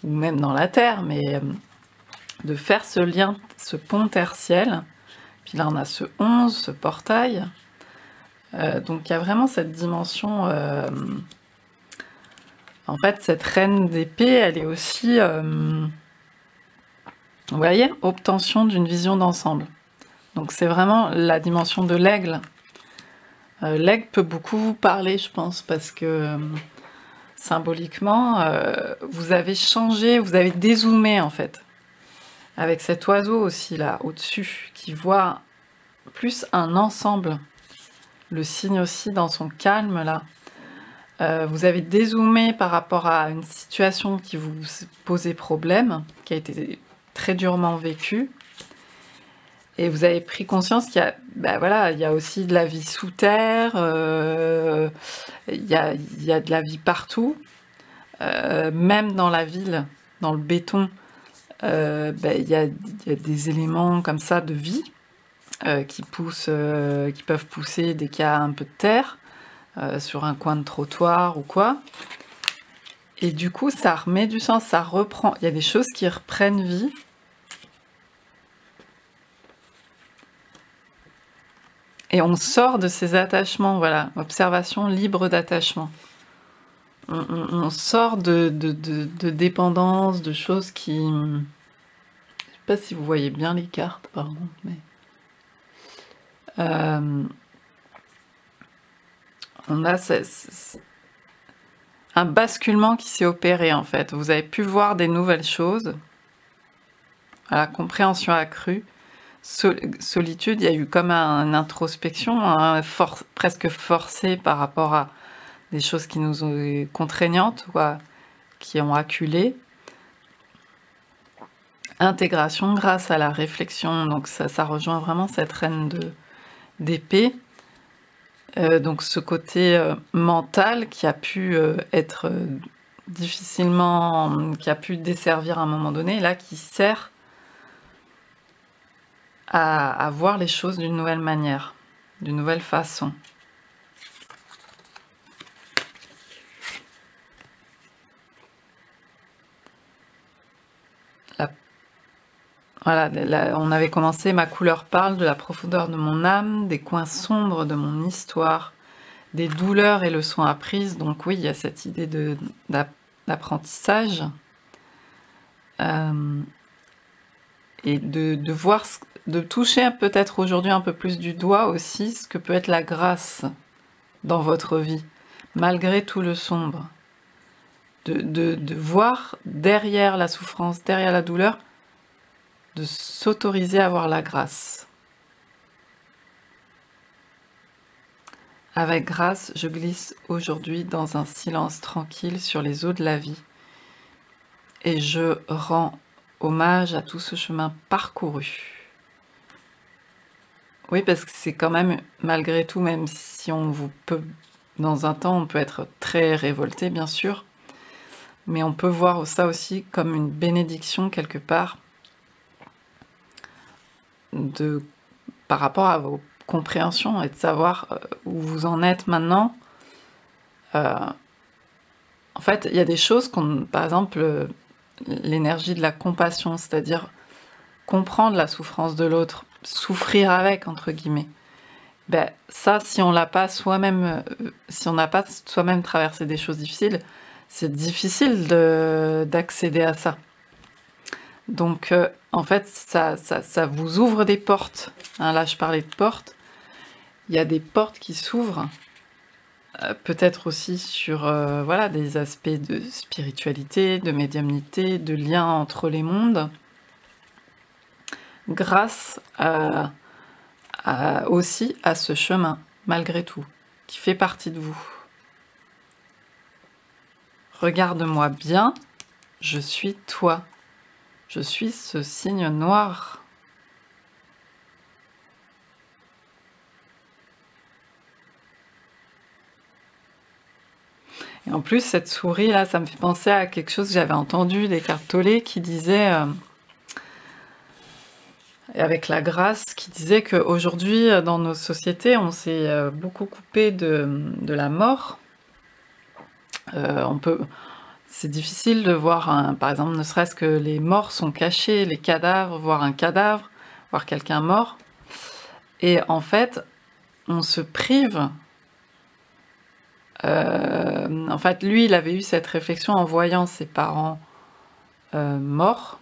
même dans la terre, mais... de faire ce lien, ce pont terre-ciel. Puis là, on a ce 11, ce portail. Donc, il y a vraiment cette dimension... en fait, cette reine d'épée, elle est aussi... vous voyez, obtention d'une vision d'ensemble. Donc, c'est vraiment la dimension de l'aigle. L'aigle peut beaucoup vous parler, je pense, parce que... symboliquement, vous avez changé, vous avez dézoomé, en fait. Avec cet oiseau aussi là au-dessus qui voit plus un ensemble, le cygne aussi dans son calme là. Vous avez dézoomé par rapport à une situation qui vous posait problème, qui a été très durement vécue, et vous avez pris conscience qu'il y a, ben voilà, il y a aussi de la vie sous terre, il y a de la vie partout, même dans la ville, dans le béton. Il y a des éléments comme ça de vie qui peuvent pousser dès qu'il y a un peu de terre sur un coin de trottoir ou quoi. Et du coup, ça remet du sens, ça reprend. Il y a des choses qui reprennent vie. Et on sort de ces attachements, voilà, observation libre d'attachement. On sort de dépendance, de choses qui... pas si vous voyez bien les cartes, par contre, mais... on a un basculement qui s'est opéré, en fait. Vous avez pu voir des nouvelles choses. Voilà, compréhension accrue. Solitude, il y a eu comme une introspection, hein, presque forcée par rapport à des choses qui nous ont contraignantes, quoi, qui ont acculé. Intégration grâce à la réflexion, donc ça rejoint vraiment cette reine d'épée. Donc ce côté mental qui a pu être difficilement, qui a pu desservir à un moment donné, là qui sert à voir les choses d'une nouvelle manière, d'une nouvelle façon. Voilà, on avait commencé, ma couleur parle de la profondeur de mon âme, des coins sombres de mon histoire, des douleurs et leçons apprises. Donc oui, il y a cette idée d'apprentissage. Et de voir, de toucher peut-être aujourd'hui un peu plus du doigt aussi ce que peut être la grâce dans votre vie, malgré tout le sombre. De voir derrière la souffrance, derrière la douleur, de s'autoriser à voir la grâce. Avec grâce, je glisse aujourd'hui dans un silence tranquille sur les eaux de la vie et je rends hommage à tout ce chemin parcouru. Oui, parce que c'est quand même, malgré tout, même si on vous peut, dans un temps, on peut être très révolté, bien sûr, mais on peut voir ça aussi comme une bénédiction quelque part par rapport à vos compréhensions et de savoir où vous en êtes maintenant. En fait, il y a des choses par exemple, l'énergie de la compassion, c'est-à-dire comprendre la souffrance de l'autre, souffrir avec, entre guillemets. Ben, ça, si on l'a pas soi-même, si on n'a pas soi-même traversé des choses difficiles, c'est difficile d'accéder à ça. Donc, en fait, ça vous ouvre des portes. Hein, là, je parlais de portes. Il y a des portes qui s'ouvrent, peut-être aussi sur voilà, des aspects de spiritualité, de médiumnité, de lien entre les mondes, grâce aussi à ce chemin, malgré tout, qui fait partie de vous. Regarde-moi bien, je suis toi. Je suis ce signe noir. Et en plus, cette souris là, ça me fait penser à quelque chose que j'avais entendu d'Eckhart Tolle qui disait, avec la grâce, qui disait qu'aujourd'hui, dans nos sociétés, on s'est beaucoup coupé de la mort. C'est difficile de voir, par exemple, ne serait-ce que les morts sont cachés, les cadavres, voir un cadavre, voir quelqu'un mort. Et en fait, on se prive. En fait, lui, il avait eu cette réflexion en voyant ses parents morts,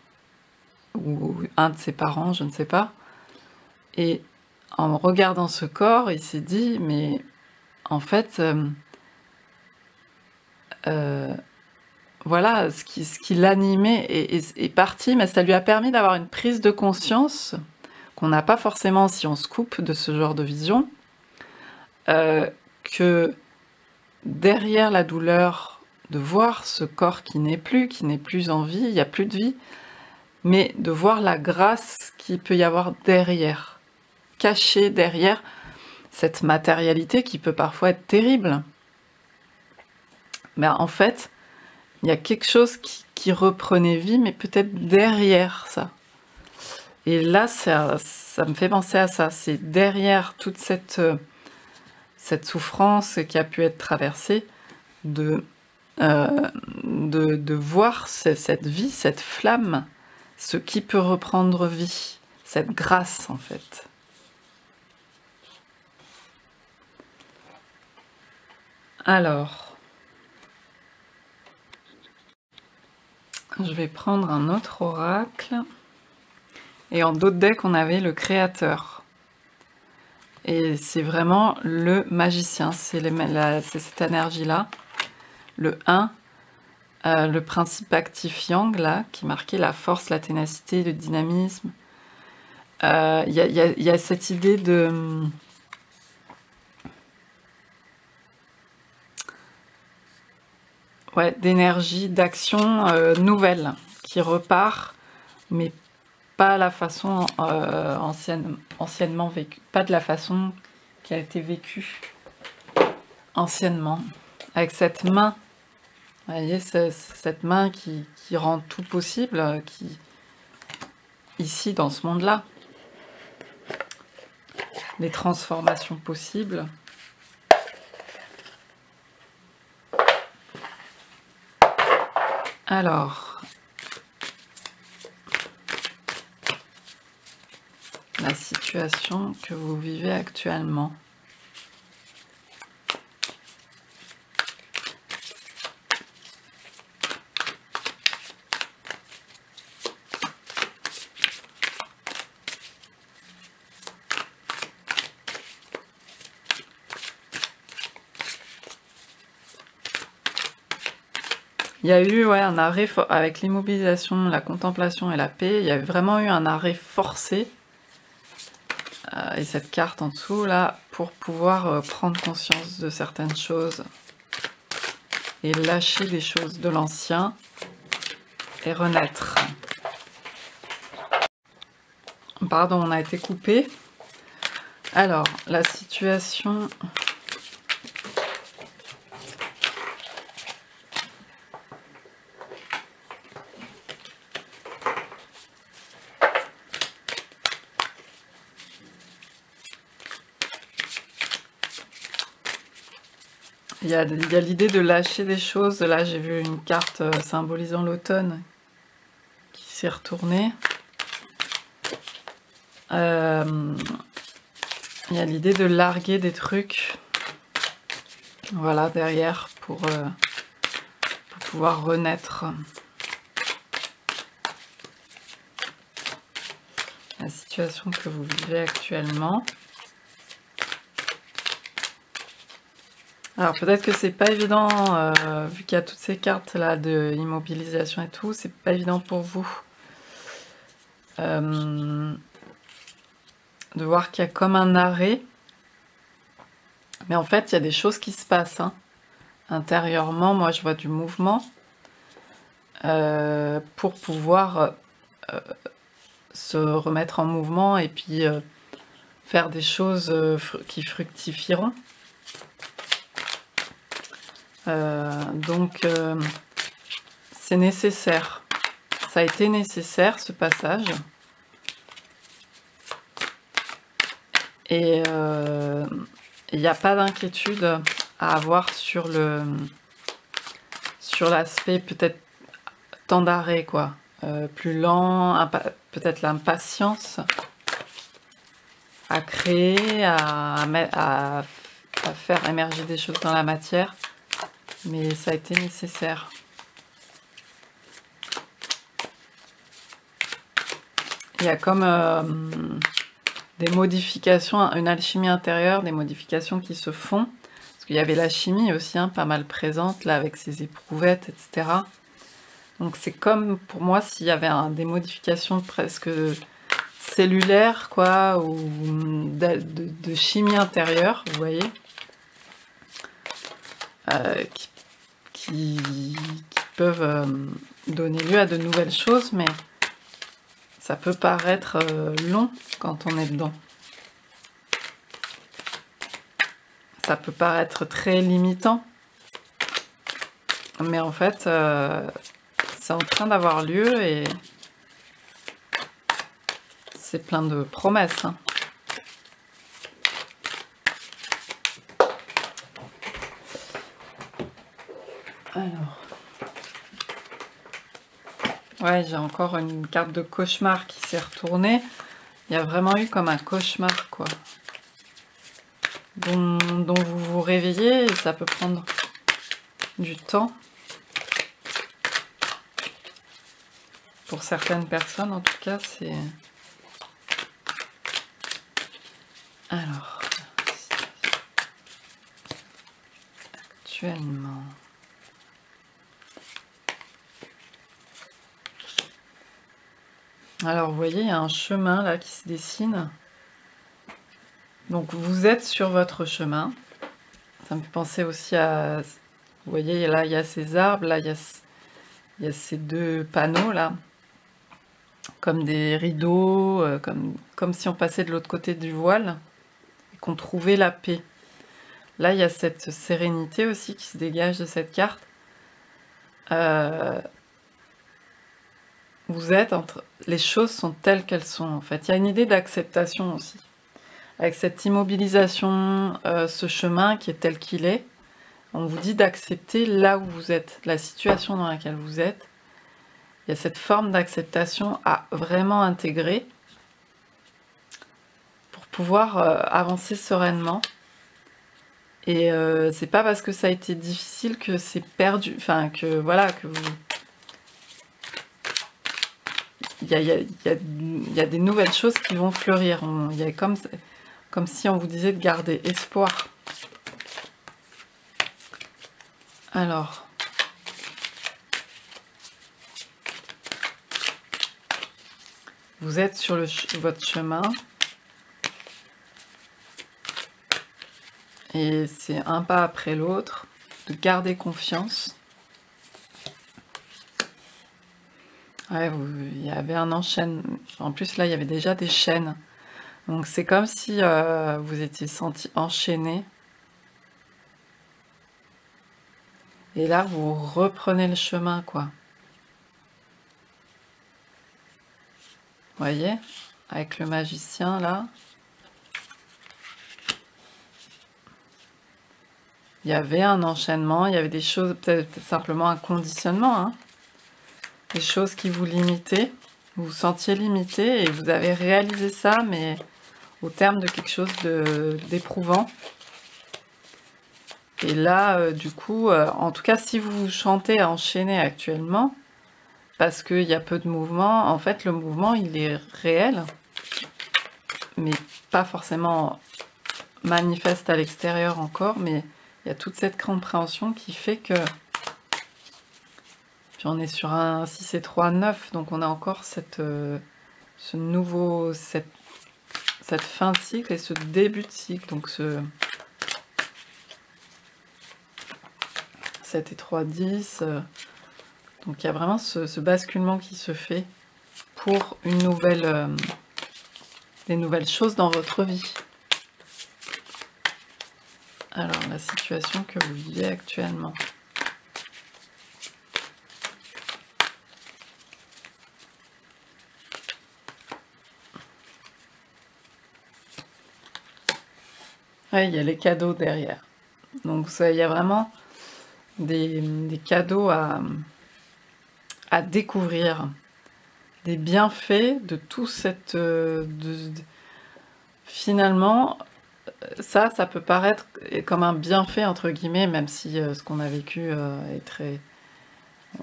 ou un de ses parents, je ne sais pas. Et en regardant ce corps, il s'est dit, mais en fait, voilà, ce qui l'animait est parti, mais ça lui a permis d'avoir une prise de conscience qu'on n'a pas forcément si on se coupe de ce genre de vision, que derrière la douleur de voir ce corps qui n'est plus en vie, il n'y a plus de vie, mais de voir la grâce qu'il peut y avoir derrière, cachée derrière cette matérialité qui peut parfois être terrible. Mais en fait, il y a quelque chose qui reprenait vie, mais peut-être derrière ça. Et là, ça me fait penser à ça. C'est derrière toute cette souffrance qui a pu être traversée, de voir cette vie, cette flamme, ce qui peut reprendre vie, cette grâce en fait. Alors, je vais prendre un autre oracle. Et en d'autres decks, on avait le créateur. Et c'est vraiment le magicien, c'est cette énergie-là. Le 1, le principe actif yang, là, qui marquait la force, la ténacité, le dynamisme. Il y a cette idée de... Ouais, d'énergie, d'action nouvelle, qui repart, mais pas la façon anciennement vécue, pas de la façon qui a été vécue anciennement. Avec cette main, vous voyez, cette main qui rend tout possible, qui ici dans ce monde-là, les transformations possibles. Alors, la situation que vous vivez actuellement. Il y a eu un arrêt avec l'immobilisation, la contemplation et la paix. Il y a vraiment eu un arrêt forcé. Et cette carte en dessous, là, pour pouvoir prendre conscience de certaines choses et lâcher des choses de l'ancien et renaître. Pardon, on a été coupé. Alors, la situation... Il y a l'idée de lâcher des choses. Là, j'ai vu une carte symbolisant l'automne qui s'est retournée. Il y a l'idée de larguer des trucs. Voilà, derrière, pour pouvoir renaître. La situation que vous vivez actuellement. Alors peut-être que c'est pas évident, vu qu'il y a toutes ces cartes là de immobilisation et tout, c'est pas évident pour vous de voir qu'il y a comme un arrêt, mais en fait il y a des choses qui se passent intérieurement. Moi je vois du mouvement pour pouvoir se remettre en mouvement et puis faire des choses qui fructifieront. Donc c'est nécessaire, ça a été nécessaire ce passage, et il n'y a pas d'inquiétude à avoir sur l'aspect peut-être temps d'arrêt, quoi, plus lent, peut-être l'impatience à créer, à faire émerger des choses dans la matière. Mais ça a été nécessaire. Il y a comme des modifications, une alchimie intérieure, des modifications qui se font. Parce qu'il y avait la chimie aussi, pas mal présente, là, avec ses éprouvettes, etc. Donc c'est comme, pour moi, s'il y avait des modifications presque cellulaires, quoi, ou de chimie intérieure, vous voyez, qui peuvent donner lieu à de nouvelles choses, mais ça peut paraître long quand on est dedans. Ça peut paraître très limitant, mais en fait, c'est en train d'avoir lieu et c'est plein de promesses. Alors, ouais, j'ai encore une carte de cauchemar qui s'est retournée. Il y a vraiment eu comme un cauchemar, quoi, dont vous vous réveillez, et ça peut prendre du temps. Pour certaines personnes, en tout cas, c'est... Alors, actuellement, alors vous voyez, il y a un chemin là qui se dessine. Donc vous êtes sur votre chemin. Ça me fait penser aussi à, vous voyez, là il y a ces arbres, là il y a ces deux panneaux là, comme des rideaux, comme si on passait de l'autre côté du voile et qu'on trouvait la paix. Là il y a cette sérénité aussi qui se dégage de cette carte. Vous êtes entre... Les choses sont telles qu'elles sont en fait. Il y a une idée d'acceptation aussi. Avec cette immobilisation, ce chemin qui est tel qu'il est, on vous dit d'accepter là où vous êtes, la situation dans laquelle vous êtes. Il y a cette forme d'acceptation à vraiment intégrer pour pouvoir avancer sereinement. Et c'est pas parce que ça a été difficile que c'est perdu, enfin que voilà, que vous... Il y a des nouvelles choses qui vont fleurir. Il y a comme si on vous disait de garder espoir. Alors, vous êtes sur votre chemin. Et c'est un pas après l'autre, de garder confiance. Ouais, il y avait un enchaînement. En plus, là, il y avait déjà des chaînes. Donc, c'est comme si vous étiez senti enchaîné. Et là, vous reprenez le chemin, quoi. Vous voyez? Avec le magicien, là. Il y avait un enchaînement, il y avait des choses, peut-être simplement un conditionnement, hein. Des choses qui vous limitaient. Vous vous sentiez limité et vous avez réalisé ça, mais au terme de quelque chose d'éprouvant. Et là, du coup, en tout cas, si vous chantez à enchaîner actuellement, parce qu'il y a peu de mouvement, en fait, le mouvement, il est réel, mais pas forcément manifeste à l'extérieur encore, mais il y a toute cette compréhension qui fait que... Puis on est sur un 6 et 3, 9, donc on a encore cette fin de cycle et ce début de cycle, donc 7 et 3, 10. Donc il y a vraiment ce basculement qui se fait pour des nouvelles choses dans votre vie. Alors, la situation que vous vivez actuellement. Ouais, il y a les cadeaux derrière. Donc, il y a vraiment des cadeaux à découvrir. Des bienfaits de tout cette... finalement, ça peut paraître comme un bienfait, entre guillemets, même si ce qu'on a vécu est très...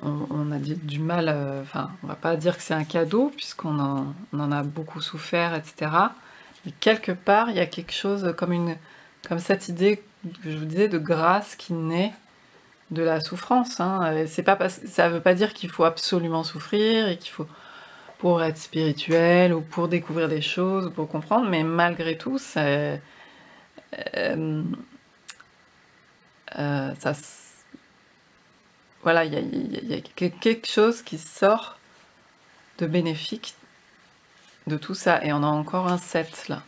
On a du mal, enfin, on va pas dire que c'est un cadeau, puisqu'on en a beaucoup souffert, etc. Mais quelque part, il y a quelque chose comme cette idée que je vous disais de grâce qui naît de la souffrance. Hein. Ça veut pas dire qu'il faut absolument souffrir et qu'il faut pour être spirituel ou pour découvrir des choses ou pour comprendre, mais malgré tout, ça voilà, il y a quelque chose qui sort de bénéfique de tout ça. Et on a encore un 7 là.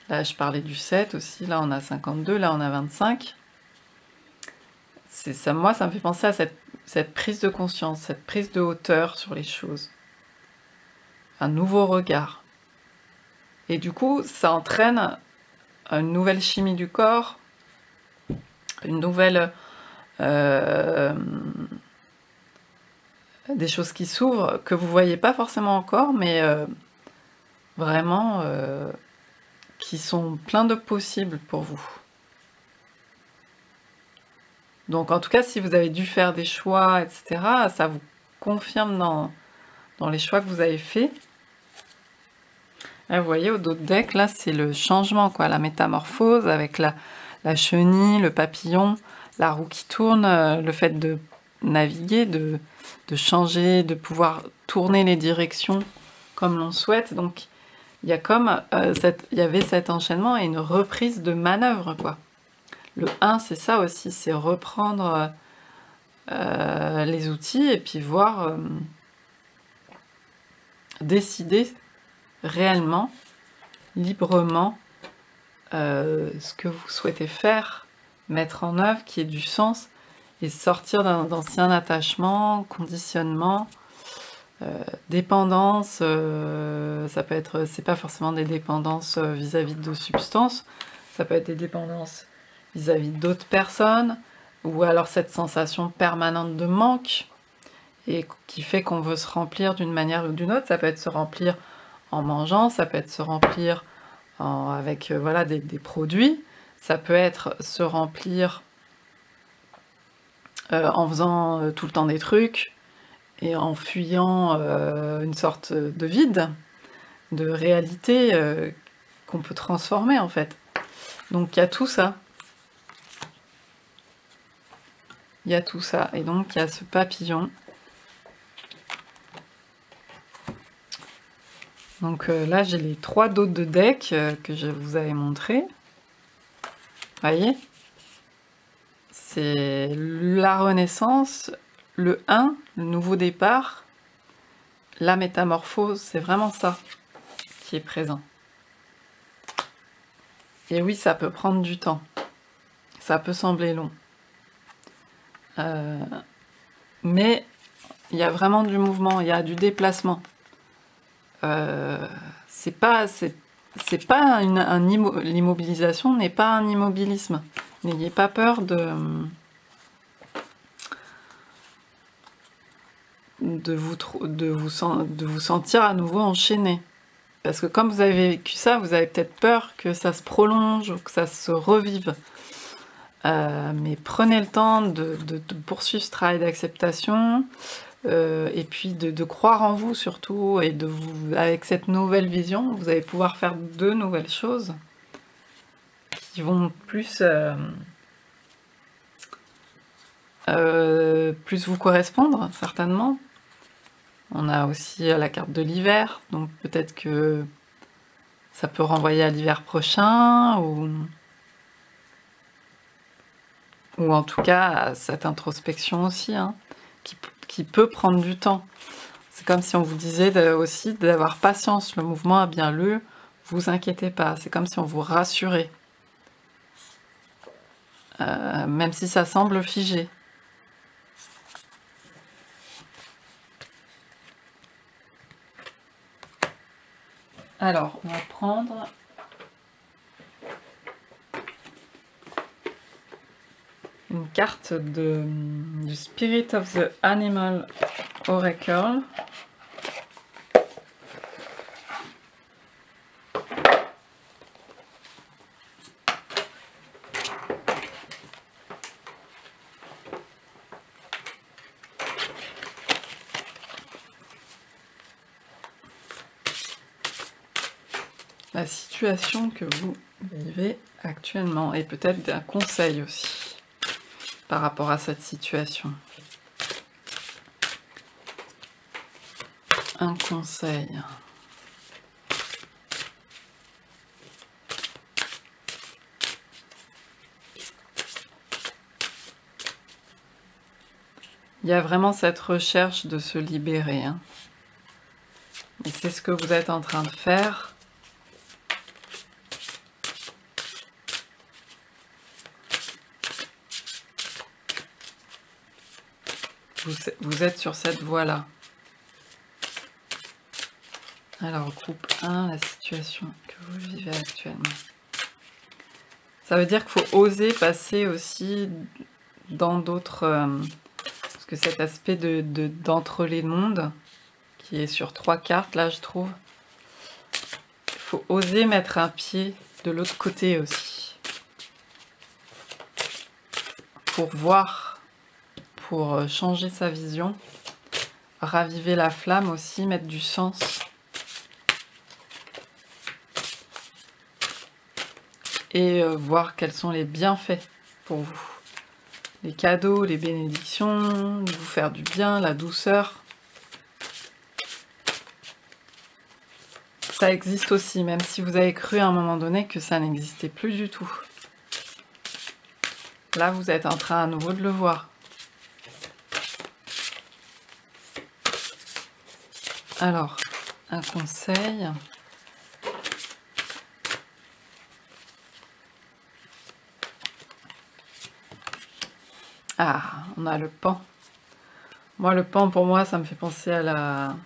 Là, je parlais du 7 aussi. Là, on a 52. Là, on a 25. Ça, moi, ça me fait penser à cette prise de conscience, cette prise de hauteur sur les choses. Un nouveau regard. Et du coup, ça entraîne une nouvelle chimie du corps, une nouvelle... des choses qui s'ouvrent, que vous voyez pas forcément encore, mais vraiment qui sont pleins de possibles pour vous. Donc en tout cas, si vous avez dû faire des choix, etc., ça vous confirme dans les choix que vous avez faits. Là, vous voyez, au dos de deck, là, c'est le changement, quoi, la métamorphose avec la chenille, le papillon, la roue qui tourne, le fait de naviguer, de changer, de pouvoir tourner les directions comme l'on souhaite. Donc, il y a comme il y avait cet enchaînement et une reprise de manœuvre, quoi. Le 1, c'est ça aussi, c'est reprendre les outils et puis voir décider réellement, librement, ce que vous souhaitez faire, mettre en œuvre, qui ait du sens, et sortir d'anciens attachements, conditionnements, dépendance. Ça peut être, c'est pas forcément des dépendances vis-à-vis de substances, ça peut être des dépendances vis-à-vis d'autres personnes, ou alors cette sensation permanente de manque, et qui fait qu'on veut se remplir d'une manière ou d'une autre. Ça peut être se remplir en mangeant, ça peut être se remplir avec voilà, des produits, ça peut être se remplir en faisant tout le temps des trucs, et en fuyant une sorte de vide, de réalité qu'on peut transformer en fait. Donc il y a tout ça. Il y a tout ça. Et donc il y a ce papillon. Donc là j'ai les 3 dos de deck que je vous avais montré. Vous voyez, c'est la renaissance, le 1, le nouveau départ, la métamorphose, c'est vraiment ça qui est présent. Et oui, ça peut prendre du temps, ça peut sembler long. Mais il y a vraiment du mouvement, il y a du déplacement. C'est pas l'immobilisation n'est pas un immobilisme. N'ayez pas peur de vous sentir à nouveau enchaîné. Parce que comme vous avez vécu ça, vous avez peut-être peur que ça se prolonge ou que ça se revive. Mais prenez le temps de poursuivre ce travail d'acceptation, et puis de croire en vous surtout, et avec cette nouvelle vision, vous allez pouvoir faire de nouvelles choses qui vont plus vous correspondre, certainement. On a aussi la carte de l'hiver, donc peut-être que ça peut renvoyer à l'hiver prochain, ou en tout cas à cette introspection aussi, hein, qui peut prendre du temps. C'est comme si on vous disait aussi d'avoir patience, le mouvement a bien lieu, vous inquiétez pas, c'est comme si on vous rassurait. Même si ça semble figé. Alors, on va prendre une carte du Spirit of the Animal Oracle. La situation que vous vivez actuellement, et peut-être un conseil aussi par rapport à cette situation. Un conseil. Il y a vraiment cette recherche de se libérer, hein. Et c'est ce que vous êtes en train de faire. Vous êtes sur cette voie-là. Alors, groupe 1, la situation que vous vivez actuellement. Ça veut dire qu'il faut oser passer aussi dans d'autres... parce que cet aspect d'entre les mondes, qui est sur 3 cartes, là, je trouve, il faut oser mettre un pied de l'autre côté aussi. Pour voir, pour changer sa vision, raviver la flamme aussi, mettre du sens. et voir quels sont les bienfaits pour vous. Les cadeaux, les bénédictions, vous faire du bien, la douceur. Ça existe aussi, même si vous avez cru à un moment donné que ça n'existait plus du tout. Là, vous êtes en train à nouveau de le voir. Alors, un conseil. Ah, on a le pan. Moi, le pan, pour moi, ça me fait penser à la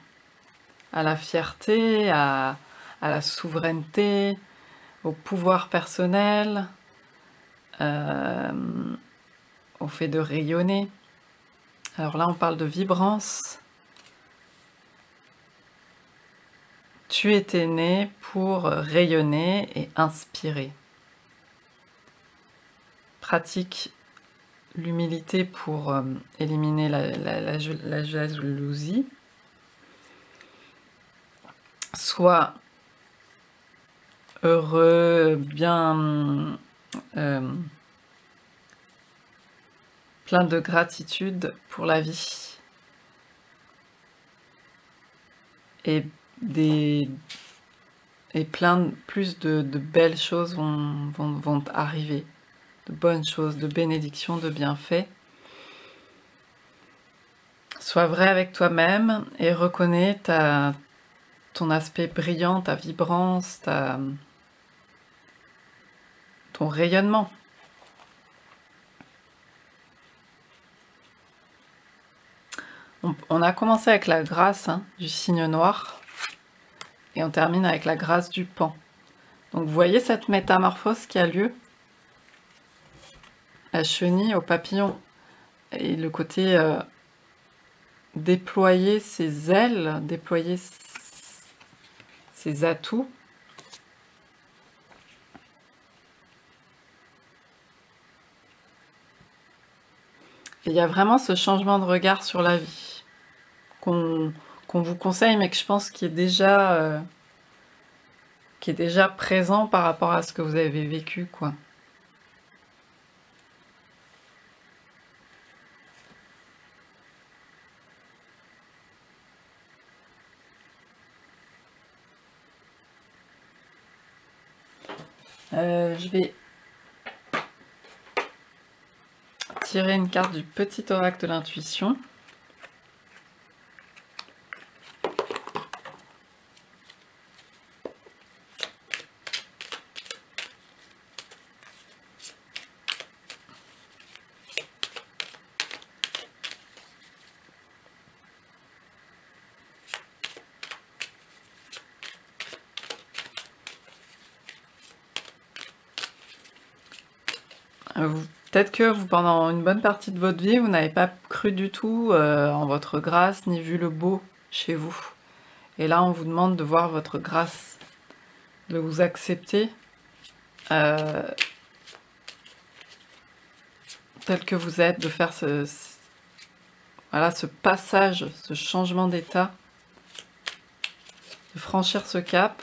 fierté, à la souveraineté, au pouvoir personnel, au fait de rayonner. Alors là, on parle de vibrance. Tu étais né pour rayonner et inspirer. Pratique l'humilité pour éliminer la jalousie. Sois heureux, bien, plein de gratitude pour la vie. Et plus de belles choses vont arriver, de bonnes choses, de bénédictions, de bienfaits. Sois vrai avec toi-même et reconnais ton aspect brillant, ta vibrance, ton rayonnement. On a commencé avec la grâce du signe noir et on termine avec la grâce du pan. Donc vous voyez cette métamorphose qui a lieu, la chenille au papillon et le côté déployer ses ailes, déployer ses atouts. Et il y a vraiment ce changement de regard sur la vie qu'on vous conseille, mais que je pense qui est déjà présent par rapport à ce que vous avez vécu, quoi. Je vais tirer une carte du petit oracle de l'intuition. Peut-être que pendant une bonne partie de votre vie, vous n'avez pas cru du tout en votre grâce, ni vu le beau chez vous. Et là, on vous demande de voir votre grâce, de vous accepter tel que vous êtes, de faire voilà, ce passage, ce changement d'état, de franchir ce cap.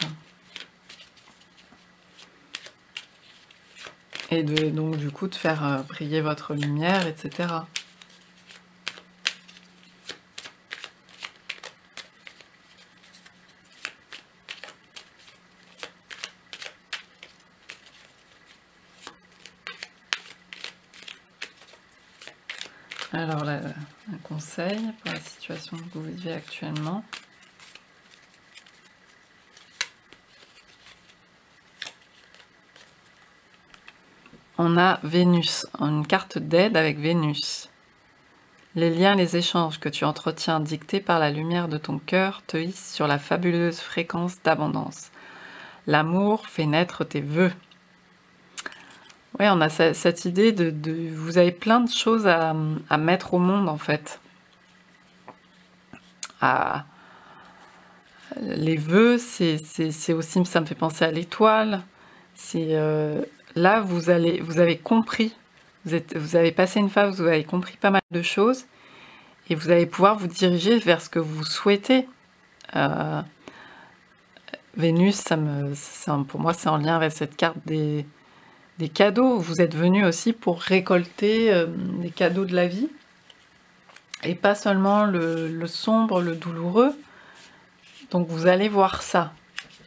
Et donc du coup de faire briller votre lumière, etc. Alors là, un conseil pour la situation que vous vivez actuellement. On a Vénus, une carte d'aide avec Vénus. Les liens, les échanges que tu entretiens dictés par la lumière de ton cœur te hissent sur la fabuleuse fréquence d'abondance. L'amour fait naître tes vœux. Oui, on a cette idée vous avez plein de choses à mettre au monde en fait. Les vœux, c'est aussi, ça me fait penser à l'étoile. C'est là, vous avez compris, vous avez passé une phase où vous avez compris pas mal de choses et vous allez pouvoir vous diriger vers ce que vous souhaitez. Vénus, pour moi, c'est en lien avec cette carte des des cadeaux. Vous êtes venu aussi pour récolter des cadeaux de la vie. Et pas seulement le sombre, le douloureux. Donc vous allez voir ça.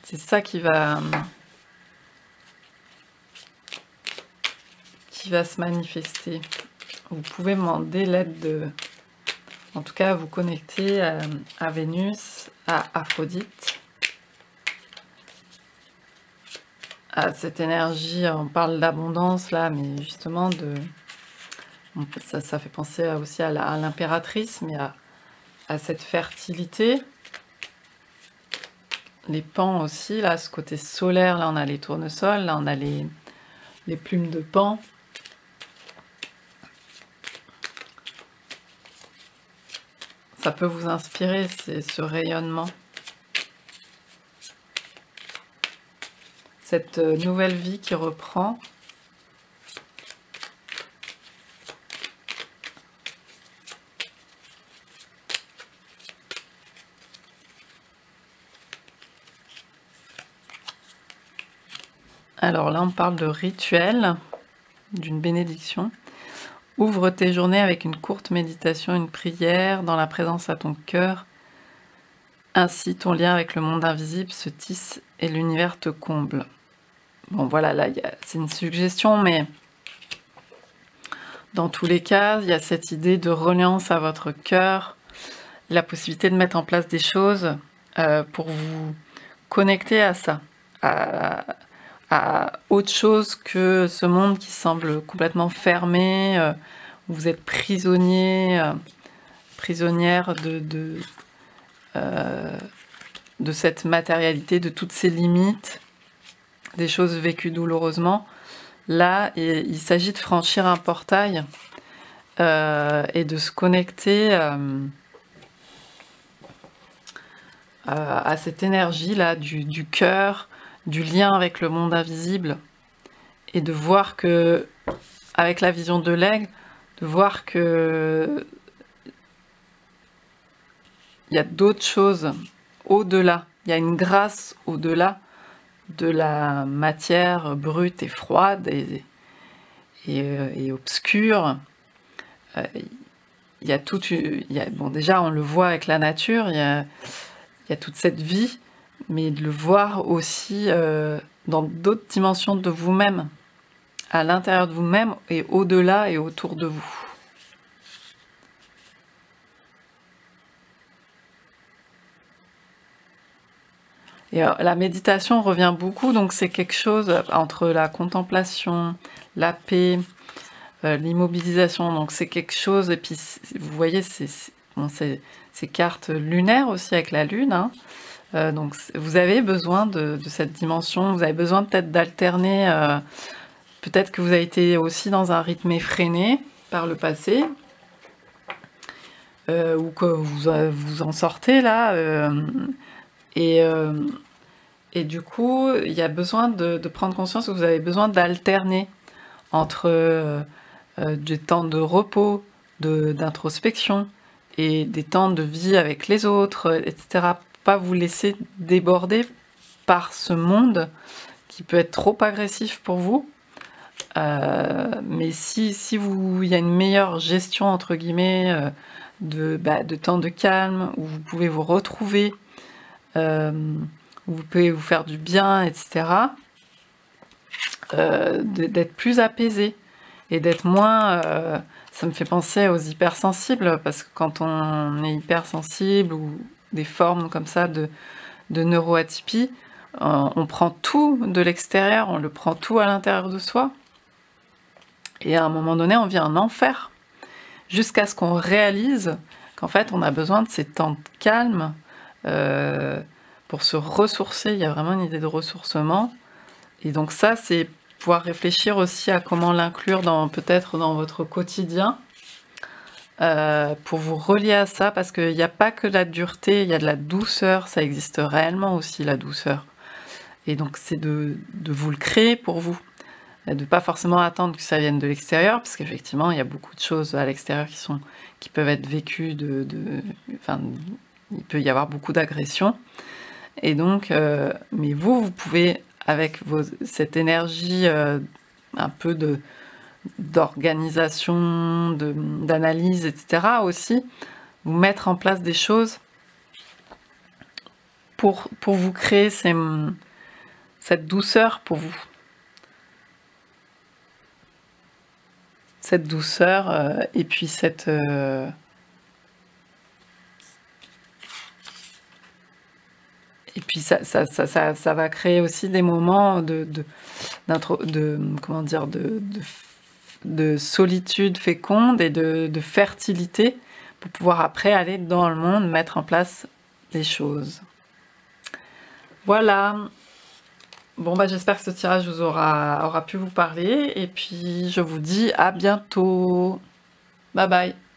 C'est ça qui va se manifester. Vous pouvez demander l'aide de... En tout cas, vous connecter à Vénus, à Aphrodite, à cette énergie. On parle d'abondance là, mais justement ça fait penser aussi à l'impératrice, mais à cette fertilité. Les pans aussi, là, ce côté solaire, là on a les tournesols, là on a les plumes de pan. Ça peut vous inspirer, ce rayonnement. Cette nouvelle vie qui reprend. Alors là, on parle de rituel, d'une bénédiction. Ouvre tes journées avec une courte méditation, une prière, dans la présence à ton cœur. Ainsi, ton lien avec le monde invisible se tisse et l'univers te comble. Bon, voilà, là, c'est une suggestion, mais dans tous les cas, il y a cette idée de reliance à votre cœur, la possibilité de mettre en place des choses pour vous connecter à ça, à autre chose que ce monde qui semble complètement fermé, où vous êtes prisonnier, prisonnière de cette matérialité, de toutes ces limites, des choses vécues douloureusement. Là, il s'agit de franchir un portail et de se connecter à cette énergie-là du cœur, du lien avec le monde invisible, et de voir que, avec la vision de l'aigle, de voir que il y a d'autres choses au-delà, il y a une grâce au-delà de la matière brute et froide et obscure. Il y a bon, déjà on le voit avec la nature, il y a toute cette vie, mais de le voir aussi dans d'autres dimensions de vous-même, à l'intérieur de vous-même et au-delà et autour de vous. Et la méditation revient beaucoup, donc c'est quelque chose entre la contemplation, la paix, l'immobilisation, donc c'est quelque chose, et puis vous voyez ces cartes lunaires aussi avec la lune, hein. Donc vous avez besoin de cette dimension, vous avez besoin peut-être d'alterner, peut-être que vous avez été aussi dans un rythme effréné par le passé, ou que vous en sortez là, et du coup, il y a besoin de prendre conscience que vous avez besoin d'alterner entre des temps de repos, d'introspection, et des temps de vie avec les autres, etc. Pas vous laisser déborder par ce monde qui peut être trop agressif pour vous. Mais si il y a une meilleure gestion, entre guillemets, de temps de calme, où vous pouvez vous retrouver, où vous pouvez vous faire du bien, etc., d'être plus apaisé et d'être moins... ça me fait penser aux hypersensibles, parce que quand on est hypersensible ou des formes comme ça de neuroatypie, on prend tout de l'extérieur, on le prend tout à l'intérieur de soi, et à un moment donné on vit un enfer, jusqu'à ce qu'on réalise qu'en fait on a besoin de ces temps de calme pour se ressourcer. Il y a vraiment une idée de ressourcement, et donc ça c'est pouvoir réfléchir aussi à comment l'inclure peut-être dans votre quotidien, pour vous relier à ça, parce qu'il n'y a pas que de la dureté, il y a de la douceur, ça existe réellement aussi, la douceur. Et donc c'est de vous le créer pour vous, de ne pas forcément attendre que ça vienne de l'extérieur, parce qu'effectivement il y a beaucoup de choses à l'extérieur qui peuvent être vécues, enfin, il peut y avoir beaucoup d'agressions, et donc mais vous pouvez, avec cette énergie un peu d'organisation, d'analyse, etc. aussi, vous mettre en place des choses pour vous créer cette douceur pour vous. Cette douceur et puis et puis ça va créer aussi des moments comment dire, de solitude féconde et de fertilité pour pouvoir après aller dans le monde, mettre en place les choses. Voilà. Bon, bah, j'espère que ce tirage vous aura pu vous parler et puis je vous dis à bientôt. Bye bye.